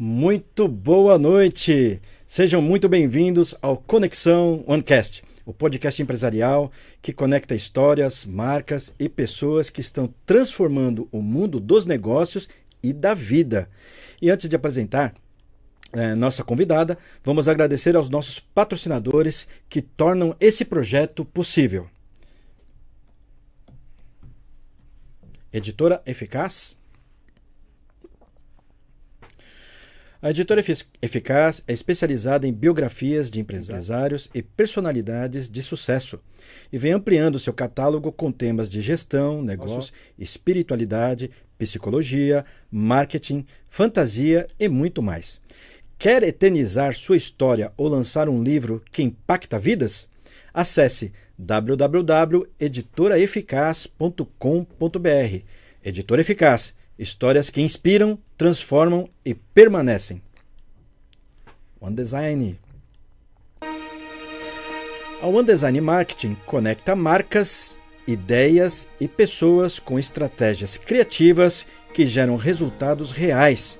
Muito boa noite! Sejam muito bem-vindos ao Conexão OneCast, o podcast empresarial que conecta histórias, marcas e pessoas que estão transformando o mundo dos negócios e da vida. E antes de apresentar nossa convidada, vamos agradecer aos nossos patrocinadores que tornam esse projeto possível. Editora Eficaz. A Editora Eficaz é especializada em biografias de empresários e personalidades de sucesso e vem ampliando seu catálogo com temas de gestão, negócios, espiritualidade, psicologia, marketing, fantasia e muito mais. Quer eternizar sua história ou lançar um livro que impacta vidas? Acesse www.editoraeficaz.com.br. Editora Eficaz. Histórias que inspiram, transformam e permanecem. One Design. A One Design Marketing conecta marcas, ideias e pessoas com estratégias criativas que geram resultados reais.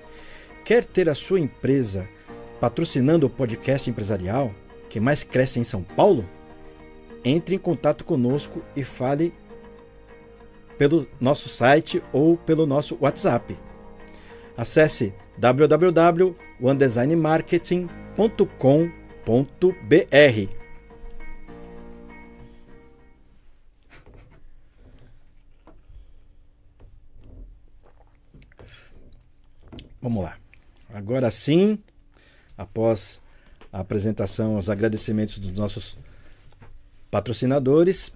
Quer ter a sua empresa patrocinando o podcast empresarial que mais cresce em São Paulo? Entre em contato conosco e fale pelo nosso site ou pelo nosso WhatsApp. Acesse www.onedesignmarketing.com.br. Vamos lá. Agora sim, após a apresentação, os agradecimentos dos nossos patrocinadores,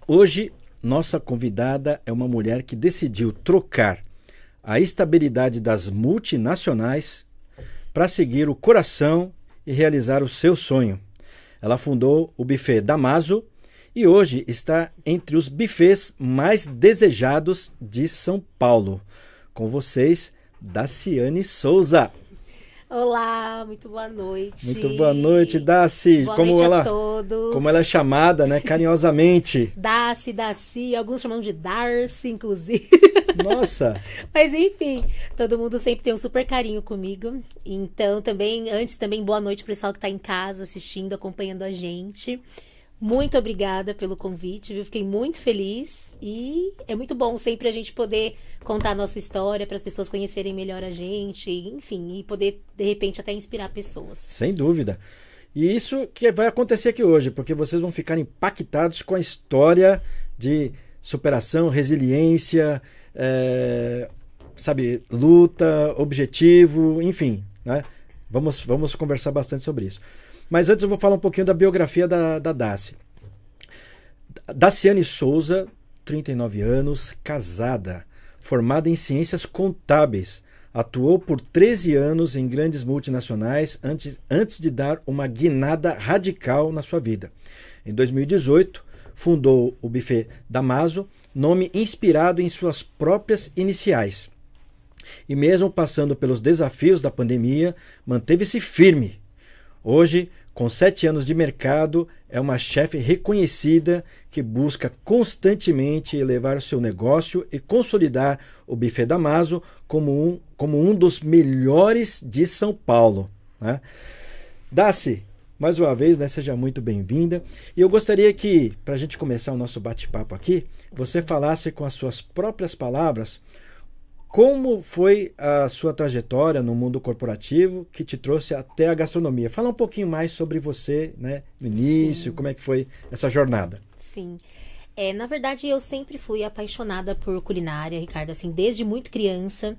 hoje nossa convidada é uma mulher que decidiu trocar a estabilidade das multinacionais para seguir o coração e realizar o seu sonho. Ela fundou o buffet Damaso e hoje está entre os buffets mais desejados de São Paulo. Com vocês, Daciane Souza. Olá, muito boa noite. Muito boa noite, Daci. Boa noite a todos. Como ela é chamada, né, carinhosamente. Daci, alguns chamam de Darcy, inclusive. Nossa! Mas enfim, todo mundo sempre tem um super carinho comigo. Então, antes boa noite pro pessoal que tá em casa assistindo, acompanhando a gente. Muito obrigada pelo convite, viu? Fiquei muito feliz e é muito bom sempre a gente poder contar a nossa história para as pessoas conhecerem melhor a gente, enfim, e poder, de repente, até inspirar pessoas. Sem dúvida. E isso que vai acontecer aqui hoje, porque vocês vão ficar impactados com a história de superação, resiliência, luta, objetivo, enfim, né? Vamos conversar bastante sobre isso. Mas antes eu vou falar um pouquinho da biografia da Daci. Daciane Souza, 39 anos, casada, formada em ciências contábeis. Atuou por 13 anos em grandes multinacionais antes de dar uma guinada radical na sua vida. Em 2018, fundou o buffet Damaso, nome inspirado em suas próprias iniciais. E mesmo passando pelos desafios da pandemia, manteve-se firme. Hoje, com 7 anos de mercado, é uma chefe reconhecida que busca constantemente elevar o seu negócio e consolidar o buffet Damaso como um dos melhores de São Paulo, né? Daci, mais uma vez, né, seja muito bem-vinda. E eu gostaria que, para a gente começar o nosso bate-papo aqui, você falasse com as suas próprias palavras como foi a sua trajetória no mundo corporativo que te trouxe até a gastronomia. Fala um pouquinho mais sobre você, né, no início, como é que foi essa jornada. Sim. Na verdade, eu sempre fui apaixonada por culinária, Ricardo, assim, desde muito criança.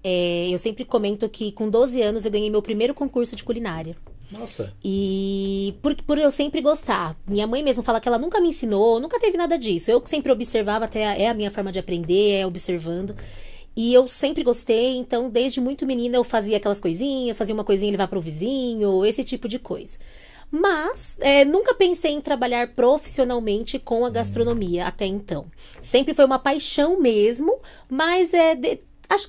Eu sempre comento que com 12 anos eu ganhei meu primeiro concurso de culinária. Nossa! E por eu sempre gostar. Minha mãe mesmo fala que ela nunca me ensinou, nunca teve nada disso. Eu que sempre observava, até é a minha forma de aprender, observando. E eu sempre gostei, então desde muito menina eu fazia aquelas coisinhas, fazia uma coisinha e levar pro vizinho, esse tipo de coisa. Mas nunca pensei em trabalhar profissionalmente com a gastronomia até então. Sempre foi uma paixão mesmo, mas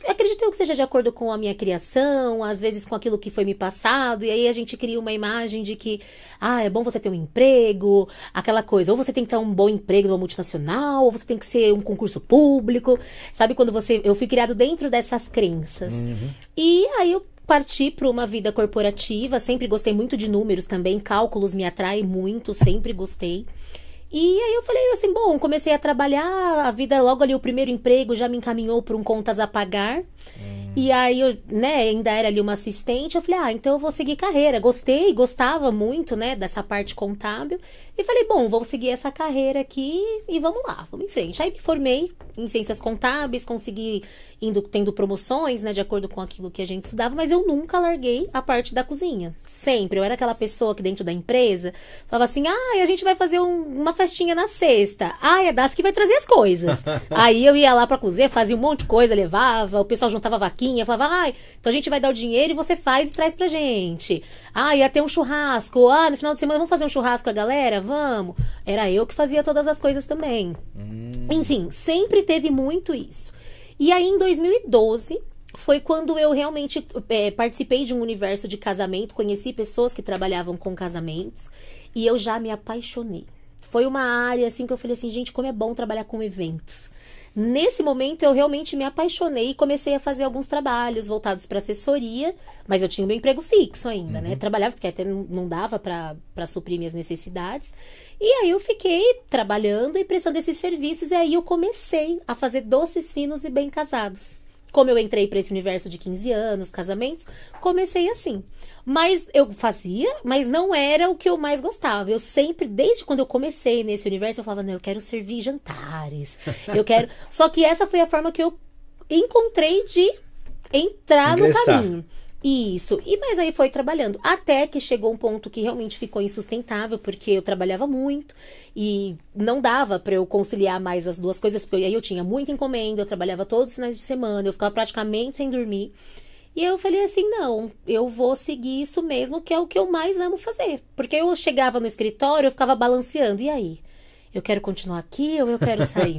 acredito que seja de acordo com a minha criação, às vezes com aquilo que foi me passado, e aí a gente cria uma imagem de que é bom você ter um emprego, aquela coisa, ou você tem que ter um bom emprego numa multinacional, ou você tem que ser um concurso público, sabe, eu fui criado dentro dessas crenças. E aí eu parti para uma vida corporativa, sempre gostei muito de números também, cálculos me atraem muito, sempre gostei. E aí eu falei assim, bom, comecei a trabalhar, a vida logo ali, o primeiro emprego já me encaminhou para um contas a pagar. E aí eu, né, ainda era ali uma assistente, eu falei, então eu vou seguir carreira. Gostava muito, né, dessa parte contábil. E falei, bom, vamos seguir essa carreira aqui e vamos lá, vamos em frente. Aí me formei em ciências contábeis, consegui tendo promoções, né, de acordo com aquilo que a gente estudava, mas eu nunca larguei a parte da cozinha. Sempre. Eu era aquela pessoa que dentro da empresa falava assim, a gente vai fazer uma festinha na sexta. É das que vai trazer as coisas. Aí eu ia lá pra cozinha, fazia um monte de coisa, levava, o pessoal juntava vaquinha, falava, então a gente vai dar o dinheiro e você faz e traz pra gente. Ia ter um churrasco. No final de semana vamos fazer um churrasco com a galera? Vamos. Era eu que fazia todas as coisas também. Enfim, sempre teve muito isso. E aí, em 2012, foi quando eu realmente participei de um universo de casamento, conheci pessoas que trabalhavam com casamentos, e eu já me apaixonei. Foi uma área, assim, que eu falei assim, gente, como é bom trabalhar com eventos. Nesse momento, eu realmente me apaixonei e comecei a fazer alguns trabalhos voltados para assessoria, mas eu tinha um meu emprego fixo ainda, né? Trabalhava, porque até não dava para suprir minhas necessidades. E aí eu fiquei trabalhando e prestando esses serviços, e aí eu comecei a fazer doces finos e bem casados. Como eu entrei para esse universo de 15 anos, casamentos, comecei assim. Mas eu fazia, mas não era o que eu mais gostava. Eu sempre, desde quando eu comecei nesse universo, eu falava, não, eu quero servir jantares. Eu quero... Só que essa foi a forma que eu encontrei de entrar no caminho. Isso. Mas aí foi trabalhando. Até que chegou um ponto que realmente ficou insustentável, porque eu trabalhava muito e não dava pra eu conciliar mais as duas coisas, porque aí eu tinha muita encomenda, eu trabalhava todos os finais de semana, eu ficava praticamente sem dormir. E eu falei assim, não, eu vou seguir isso mesmo, que é o que eu mais amo fazer. Porque eu chegava no escritório, eu ficava balanceando, e aí? Eu quero continuar aqui ou eu quero sair?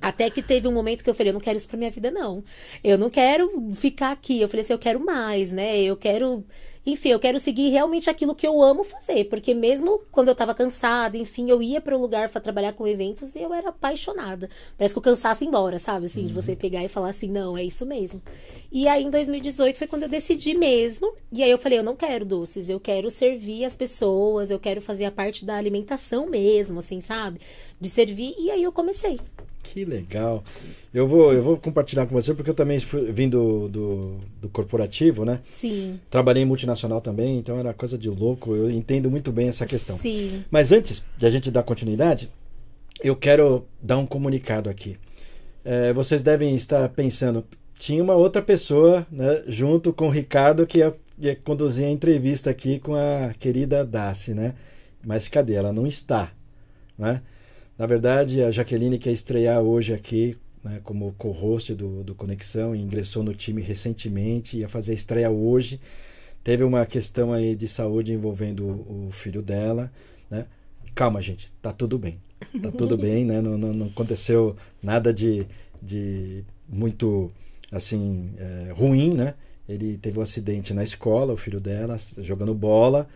Até que teve um momento que eu falei, eu não quero isso pra minha vida, não. Eu não quero ficar aqui. Eu falei assim, eu quero mais, né? Eu quero... Enfim, eu quero seguir realmente aquilo que eu amo fazer. Porque mesmo quando eu tava cansada, enfim, eu ia para o lugar para trabalhar com eventos e eu era apaixonada. Parece que o cansaço ia embora, sabe? Assim, de você pegar e falar assim, não, é isso mesmo. E aí, em 2018, foi quando eu decidi mesmo. E aí eu falei, eu não quero doces, eu quero servir as pessoas, eu quero fazer a parte da alimentação mesmo, assim, sabe? De servir. E aí eu comecei. Que legal. Eu vou compartilhar com você, porque eu também vim do corporativo, né? Sim. Trabalhei em multinacional também, então era coisa de louco. Eu entendo muito bem essa questão. Sim. Mas antes de a gente dar continuidade, eu quero dar um comunicado aqui. Vocês devem estar pensando, tinha uma outra pessoa, né, junto com o Ricardo, que ia conduzir a entrevista aqui com a querida Daci, né? Mas cadê? Ela não está, né? Na verdade, a Jaqueline quer estrear hoje aqui, né, como co-host do Conexão, e ingressou no time recentemente, ia fazer a estreia hoje. Teve uma questão aí de saúde envolvendo o filho dela, né? Calma, gente, tá tudo bem. Tá tudo bem, né? Não aconteceu nada de muito, assim, ruim, né? Ele teve um acidente na escola, o filho dela, jogando bola,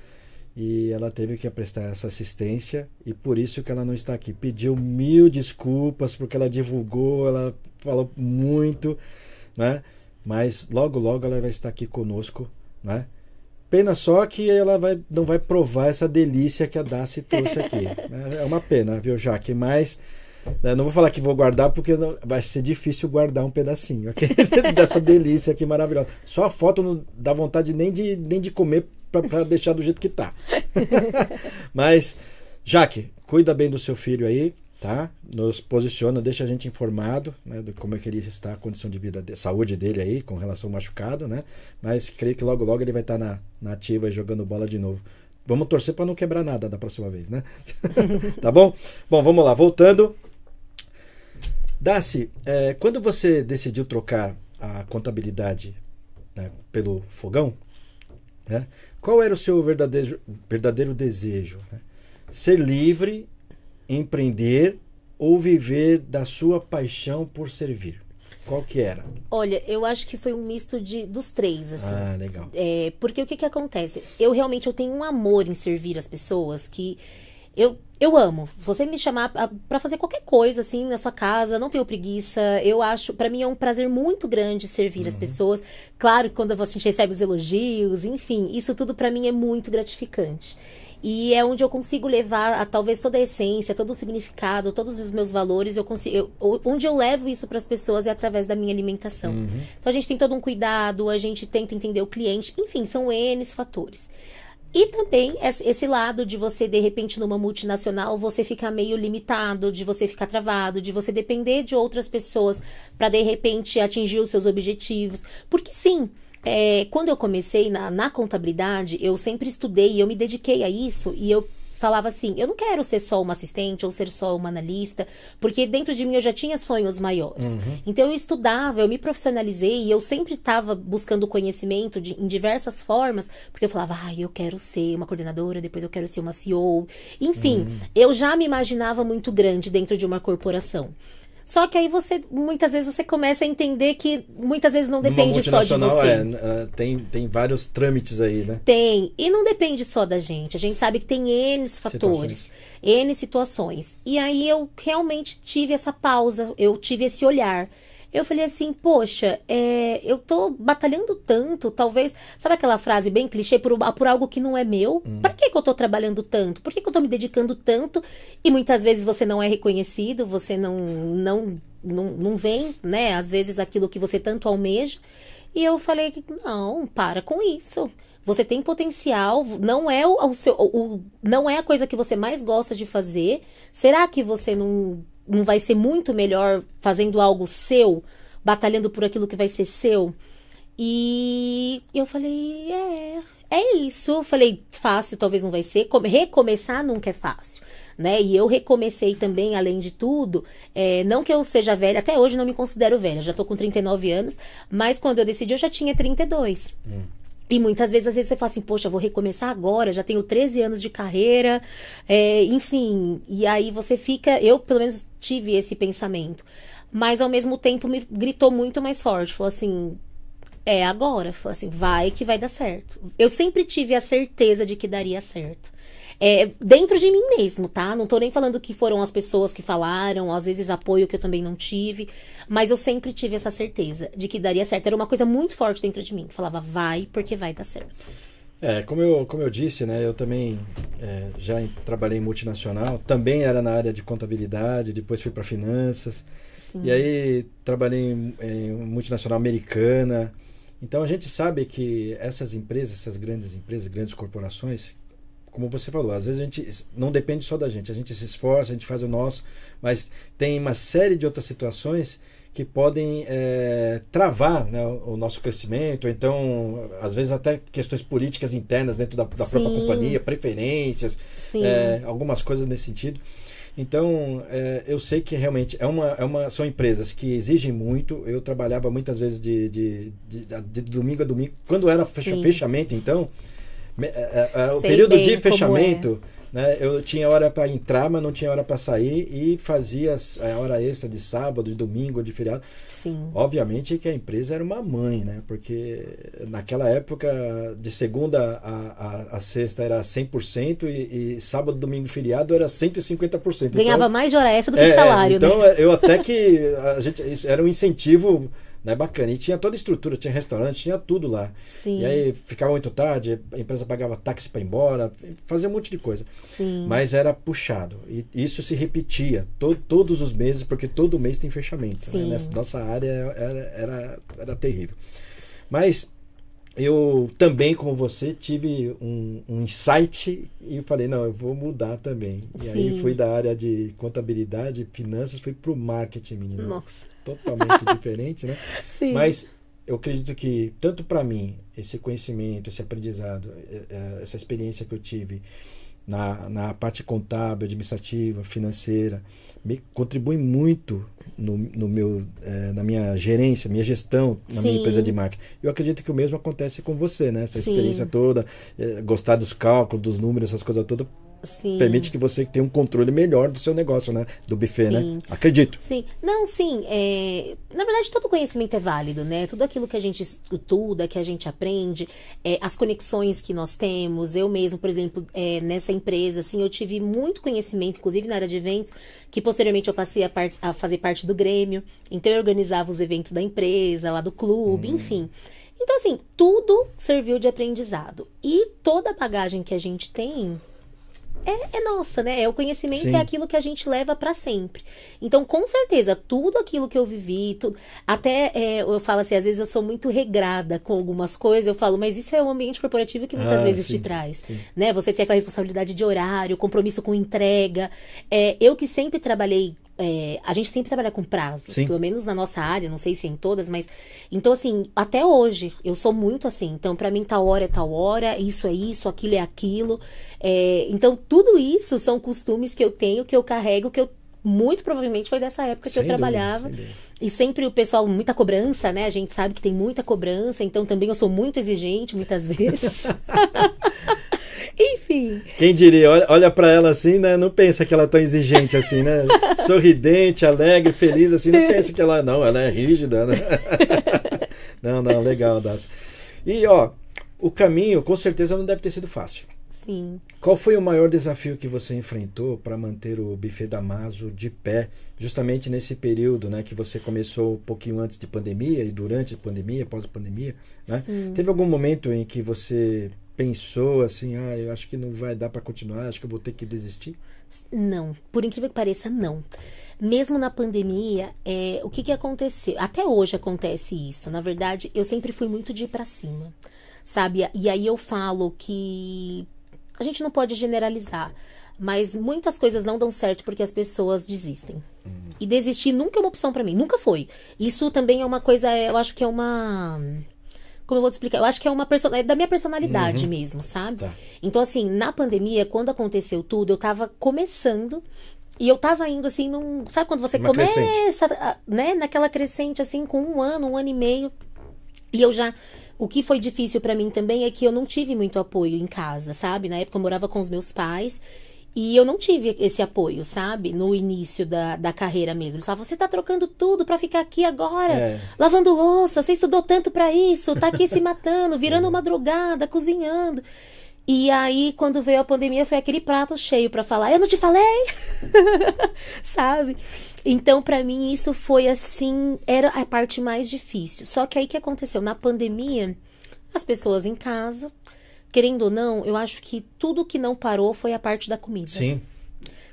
e ela teve que prestar essa assistência, e por isso que ela não está aqui. Pediu 1000 desculpas, porque ela divulgou, ela falou muito, né? Mas logo ela vai estar aqui conosco, né? Pena só que ela não vai provar essa delícia que a Daci trouxe aqui. É uma pena, viu, Jaque? Mas não vou falar que vou guardar, porque vai ser difícil guardar um pedacinho okay? Dessa delícia aqui maravilhosa. Só a foto não dá vontade nem de comer, para deixar do jeito que tá. Mas, Jaque, cuida bem do seu filho aí, tá? Nos posiciona, deixa a gente informado, né, de como é que ele está, a condição de vida, saúde dele aí, com relação ao machucado, né? Mas creio que logo ele vai estar na ativa e jogando bola de novo. Vamos torcer para não quebrar nada da próxima vez, né? Tá bom? Bom, vamos lá, voltando. Daci, quando você decidiu trocar a contabilidade, né, pelo fogão, né, qual era o seu verdadeiro desejo? Né? Ser livre, empreender ou viver da sua paixão por servir? Qual que era? Olha, eu acho que foi um misto dos três, assim. Ah, legal. Porque o que acontece? Eu realmente tenho um amor em servir as pessoas que... Eu amo. Se você me chamar pra fazer qualquer coisa, assim, na sua casa, não tenho preguiça. Eu acho, pra mim é um prazer muito grande servir as pessoas. Claro que quando você recebe os elogios, enfim, isso tudo pra mim é muito gratificante. E é onde eu consigo levar talvez toda a essência, todo o significado, todos os meus valores, onde eu levo isso para as pessoas é através da minha alimentação. Então a gente tem todo um cuidado, a gente tenta entender o cliente, enfim, são N fatores. E também esse lado de você, de repente, numa multinacional, você ficar meio limitado, de você ficar travado, de você depender de outras pessoas para, de repente, atingir os seus objetivos. Porque sim, quando eu comecei na contabilidade, eu sempre estudei e eu me dediquei a isso e eu falava assim, eu não quero ser só uma assistente ou ser só uma analista, porque dentro de mim eu já tinha sonhos maiores. Então eu estudava, eu me profissionalizei e eu sempre estava buscando conhecimento em diversas formas, porque eu falava, eu quero ser uma coordenadora, depois eu quero ser uma CEO. Enfim, eu já me imaginava muito grande dentro de uma corporação. Só que aí muitas vezes você começa a entender que muitas vezes não depende só de você. Tem vários trâmites aí, né? Tem. E não depende só da gente. A gente sabe que tem N fatores, N situações. E aí eu realmente tive essa pausa, eu tive esse olhar. Eu falei assim, poxa, eu tô batalhando tanto, talvez... Sabe aquela frase bem clichê, por algo que não é meu? Pra que eu tô trabalhando tanto? Por que eu tô me dedicando tanto? E muitas vezes você não é reconhecido, você não vem, né? Às vezes aquilo que você tanto almeja. E eu falei, não, para com isso. Você tem potencial, não é não é a coisa que você mais gosta de fazer. Será que você não vai ser muito melhor fazendo algo seu, batalhando por aquilo que vai ser seu? E eu falei, é isso. Eu falei, fácil talvez não vai ser. Recomeçar nunca é fácil, né? E eu recomecei também, além de tudo, não que eu seja velha, até hoje não me considero velha, já tô com 39 anos, mas quando eu decidi eu já tinha 32. E muitas vezes, às vezes você fala assim, poxa, vou recomeçar agora, já tenho 13 anos de carreira, enfim. E aí você fica, eu pelo menos tive esse pensamento. Mas ao mesmo tempo me gritou muito mais forte, falou assim, agora. Falou assim, vai que vai dar certo. Eu sempre tive a certeza de que daria certo. Dentro de mim mesmo, tá? Não tô nem falando que foram as pessoas que falaram, às vezes apoio que eu também não tive, mas eu sempre tive essa certeza de que daria certo. Era uma coisa muito forte dentro de mim, que falava, vai, porque vai dar certo. Como eu disse, né? Eu também já trabalhei em multinacional, também era na área de contabilidade, depois fui para finanças, Sim. E aí trabalhei em multinacional americana. Então a gente sabe que essas empresas, essas grandes empresas, grandes corporações, como você falou, às vezes a gente não depende só da gente, a gente se esforça, a gente faz o nosso, mas tem uma série de outras situações que podem travar, né, o nosso crescimento, ou então, às vezes até questões políticas internas dentro da própria companhia, preferências, algumas coisas nesse sentido. Então, eu sei que realmente são empresas que exigem muito. Eu trabalhava muitas vezes de domingo a domingo, quando era fechamento, então... o período de fechamento, né, eu tinha hora para entrar, mas não tinha hora para sair, e fazia a hora extra de sábado, de domingo, de feriado. Sim. Obviamente que a empresa era uma mãe, né? Porque naquela época, de segunda a sexta era 100% e sábado, domingo e feriado era 150%. Ganhava mais de hora extra do que salário, então, né? Eu até que isso era um incentivo, né, bacana. E tinha toda a estrutura, tinha restaurante, tinha tudo lá. Sim. E aí ficava muito tarde, a empresa pagava táxi para ir embora, fazia um monte de coisa. Sim. Mas era puxado. E isso se repetia todos os meses, porque todo mês tem fechamento. Né? Nessa nossa área era terrível. Mas eu também, como você, tive um insight e falei, não, eu vou mudar também. E aí fui da área de contabilidade, finanças, fui para o marketing, menina. Nossa. Totalmente diferente, né? Sim. Mas eu acredito que, tanto para mim, esse conhecimento, esse aprendizado, essa experiência que eu tive na parte contábil, administrativa, financeira, me contribui muito na minha gerência, minha gestão, na minha empresa de marketing. Eu acredito que o mesmo acontece com você, né? Essa experiência toda, gostar dos cálculos, dos números, essas coisas todas, Sim. permite que você tenha um controle melhor do seu negócio, né? Do buffet, Sim. né? Acredito. Sim. Não, sim. Na verdade, todo conhecimento é válido, né? Tudo aquilo que a gente estuda, que a gente aprende, as conexões que nós temos. Eu mesmo, por exemplo, nessa empresa, assim, eu tive muito conhecimento, inclusive na área de eventos, que posteriormente eu passei a fazer parte do Grêmio. Então, eu organizava os eventos da empresa, lá do clube, enfim. Então, assim, tudo serviu de aprendizado. E toda a bagagem que a gente tem é nossa, né? O conhecimento Sim. é aquilo que a gente leva pra sempre. Então, com certeza, tudo aquilo que eu vivi, até eu falo assim, às vezes eu sou muito regrada com algumas coisas, eu falo, mas isso é o ambiente corporativo que muitas vezes sim, te traz, sim. né? Você tem aquela responsabilidade de horário, compromisso com entrega. Eu que sempre trabalhei, a gente sempre trabalha com prazos, Sim. pelo menos na nossa área, não sei se em todas, mas então assim, até hoje eu sou muito assim, então pra mim tal hora é tal hora, isso é isso, aquilo é aquilo, então tudo isso são costumes que eu tenho, que eu carrego, que eu muito provavelmente foi dessa época que Sem eu trabalhava. dúvida, sem dúvida. E sempre o pessoal, muita cobrança, né? A gente sabe que tem muita cobrança, então também eu sou muito exigente muitas vezes. Enfim. Quem diria, olha pra ela assim, né? Não pensa que ela é tão exigente assim, né? Sorridente, alegre, feliz, assim, não pensa que ela é rígida, né? Não, legal, Dacia. E, ó, o caminho com certeza não deve ter sido fácil. Sim. Qual foi o maior desafio que você enfrentou para manter o Buffet Damaso de pé, justamente nesse período, né, que você começou um pouquinho antes de pandemia e durante a pandemia, pós-pandemia, né? Teve algum momento em que você pensou assim, eu acho que não vai dar para continuar, acho que eu vou ter que desistir? Não, por incrível que pareça, não. Mesmo na pandemia, o que aconteceu? Até hoje acontece isso. Na verdade, eu sempre fui muito de ir pra cima, sabe? E aí eu falo que a gente não pode generalizar, mas muitas coisas não dão certo porque as pessoas desistem. E desistir nunca é uma opção pra mim, nunca foi. Isso também é uma coisa, eu acho que é uma... Como eu vou te explicar? Eu acho que é da minha personalidade mesmo, sabe? Tá. Então, assim, na pandemia, quando aconteceu tudo, eu tava começando e eu tava indo, assim, sabe quando você Uma começa, crescente. né? Naquela crescente, assim, com um ano e meio. E o que foi difícil pra mim também é que eu não tive muito apoio em casa, sabe? Na época eu morava com os meus pais e eu não tive esse apoio, sabe? No início da carreira mesmo. Eles falavam, você tá trocando tudo pra ficar aqui agora, lavando louça, você estudou tanto pra isso, tá aqui se matando, virando madrugada, cozinhando. E aí, quando veio a pandemia, foi aquele prato cheio pra falar, eu não te falei? Sabe? Então, pra mim, isso foi assim, era a parte mais difícil. Só que aí, o que aconteceu? Na pandemia, as pessoas em casa, querendo ou não, eu acho que tudo que não parou foi a parte da comida. Sim.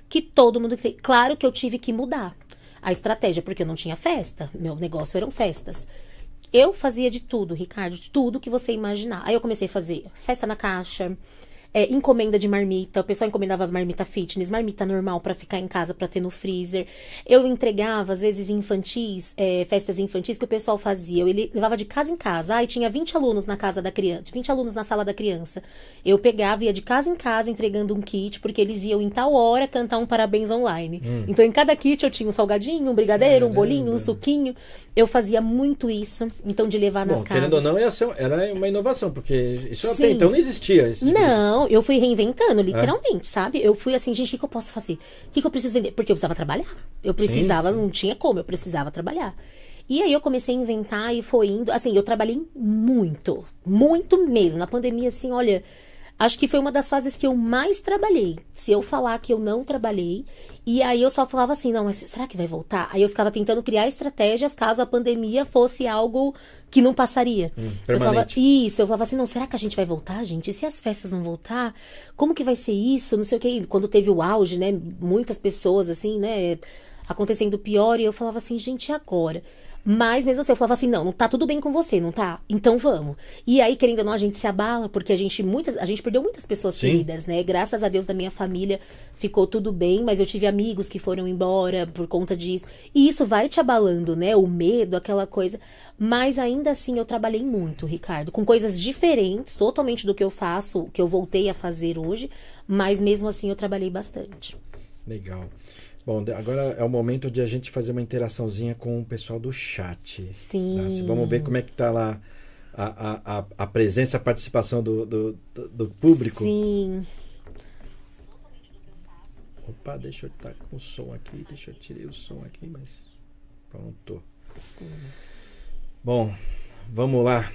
Que todo mundo... Claro que eu tive que mudar a estratégia, porque eu não tinha festa. Meu negócio eram festas. Eu fazia de tudo, Ricardo, de tudo que você imaginar. Aí eu comecei a fazer festa na caixa, encomenda de marmita. O pessoal encomendava marmita fitness, marmita normal pra ficar em casa, pra ter no freezer. Eu entregava, às vezes, infantis, festas infantis que o pessoal fazia. Eu levava de casa em casa. Aí tinha 20 alunos na casa da criança, 20 alunos na sala da criança. Eu pegava e ia de casa em casa entregando um kit, porque eles iam em tal hora cantar um parabéns online. Então, em cada kit eu tinha um salgadinho, um brigadeiro, um bolinho, um suquinho. Eu fazia muito isso, então, de levar nas casas. Querendo ou não, era uma inovação, porque isso até então não existia. Esse tipo Não, eu fui reinventando, literalmente, sabe? Eu fui assim, gente, o que eu posso fazer? O que eu preciso vender? Porque eu precisava trabalhar. Eu precisava, não tinha como, eu precisava trabalhar. E aí eu comecei a inventar e foi indo. Assim, eu trabalhei muito, muito mesmo. Na pandemia, assim, olha, acho que foi uma das fases que eu mais trabalhei. Se eu falar que eu não trabalhei. E aí eu só falava assim, não, mas será que vai voltar? Aí eu ficava tentando criar estratégias caso a pandemia fosse algo que não passaria. Permanente. Eu falava assim, não, será que a gente vai voltar, gente? E se as festas não voltar? Como que vai ser isso? Não sei o que. Quando teve o auge, né? Muitas pessoas, assim, né? Acontecendo pior. E eu falava assim, gente, e agora? Mas mesmo assim, eu falava assim, não tá tudo bem com você, não tá? Então vamos. E aí, querendo ou não, a gente se abala, porque a gente perdeu muitas pessoas queridas, né? Graças a Deus, da minha família ficou tudo bem, mas eu tive amigos que foram embora por conta disso. E isso vai te abalando, né? O medo, aquela coisa. Mas ainda assim, eu trabalhei muito, Ricardo, com coisas diferentes, totalmente do que eu faço, que eu voltei a fazer hoje, mas mesmo assim eu trabalhei bastante. Legal. Bom, agora é o momento de a gente fazer uma interaçãozinha com o pessoal do chat. Sim. Vamos ver como é que tá lá a presença, a participação do público. Sim. Opa, deixa eu estar com o som aqui. Deixa eu tirar o som aqui, mas... Pronto. Bom, vamos lá.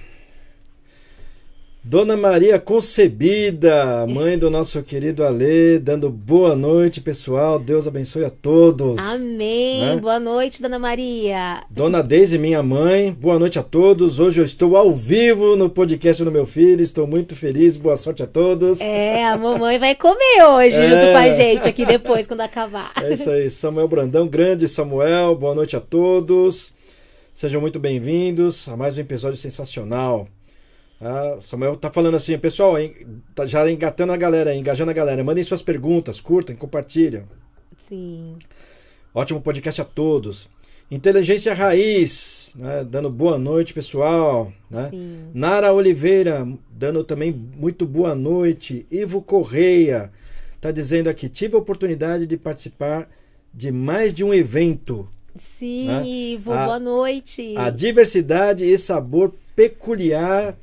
Dona Maria Concebida, mãe do nosso querido Alê, dando boa noite, pessoal. Deus abençoe a todos. Amém. Né? Boa noite, Dona Maria. Dona Deise, minha mãe, boa noite a todos. Hoje eu estou ao vivo no podcast do meu filho. Estou muito feliz. Boa sorte a todos. A mamãe vai comer hoje junto com a gente aqui depois, quando acabar. É isso aí. Samuel Brandão, grande Samuel. Boa noite a todos. Sejam muito bem-vindos a mais um episódio sensacional. Samuel tá falando assim, pessoal, tá já engatando a galera, engajando a galera. Mandem suas perguntas, curtem, compartilham. Sim. Ótimo podcast a todos. Inteligência Raiz, né, dando boa noite, pessoal. Né? Nara Oliveira, dando também muito boa noite. Ivo Correia, tá dizendo aqui, tive a oportunidade de participar de mais de um evento. Sim, né? Ivo, boa noite. A diversidade e sabor peculiar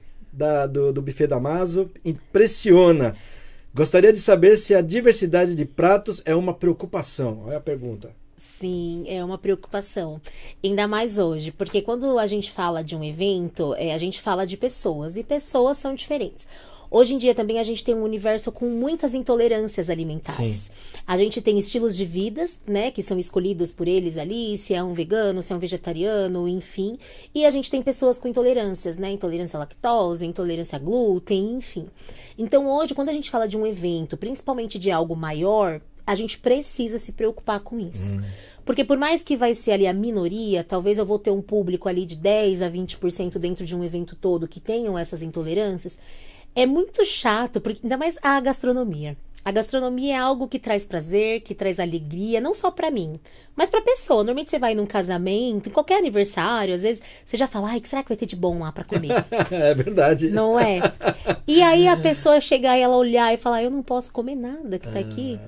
do buffet da Maso impressiona. Gostaria de saber se a diversidade de pratos é uma preocupação. Olha a pergunta. Sim, é uma preocupação. Ainda mais hoje, porque quando a gente fala de um evento, a gente fala de pessoas, e pessoas são diferentes. Hoje em dia também a gente tem um universo com muitas intolerâncias alimentares. Sim. A gente tem estilos de vidas, né, que são escolhidos por eles ali, se é um vegano, se é um vegetariano, enfim. E a gente tem pessoas com intolerâncias, né, intolerância à lactose, intolerância a glúten, enfim. Então hoje, quando a gente fala de um evento, principalmente de algo maior, a gente precisa se preocupar com isso. Porque por mais que vai ser ali a minoria, talvez eu vou ter um público ali de 10 a 20% dentro de um evento todo que tenham essas intolerâncias. É muito chato, porque ainda mais a gastronomia. A gastronomia é algo que traz prazer, que traz alegria, não só pra mim, mas pra pessoa. Normalmente você vai num casamento, em qualquer aniversário, às vezes você já fala, ai, o que será que vai ter de bom lá pra comer? É verdade. Não é? E aí a pessoa chegar e ela olhar e falar, eu não posso comer nada que tá aqui.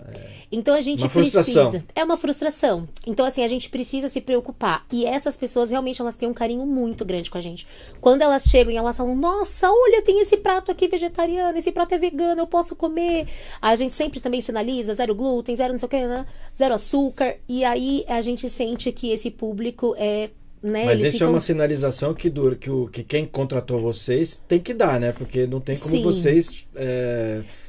Então a gente precisa... É uma frustração. Então assim, a gente precisa se preocupar. E essas pessoas realmente, elas têm um carinho muito grande com a gente. Quando elas chegam e elas falam, nossa, olha, tem esse prato aqui vegetariano, esse prato é vegano, eu posso comer. A gente sempre também sinaliza, 0 glúten, 0 não sei o que, né? 0 açúcar. E aí a gente sente que esse público é... Né, mas isso é uma sinalização que quem contratou vocês tem que dar, né? Porque não tem como vocês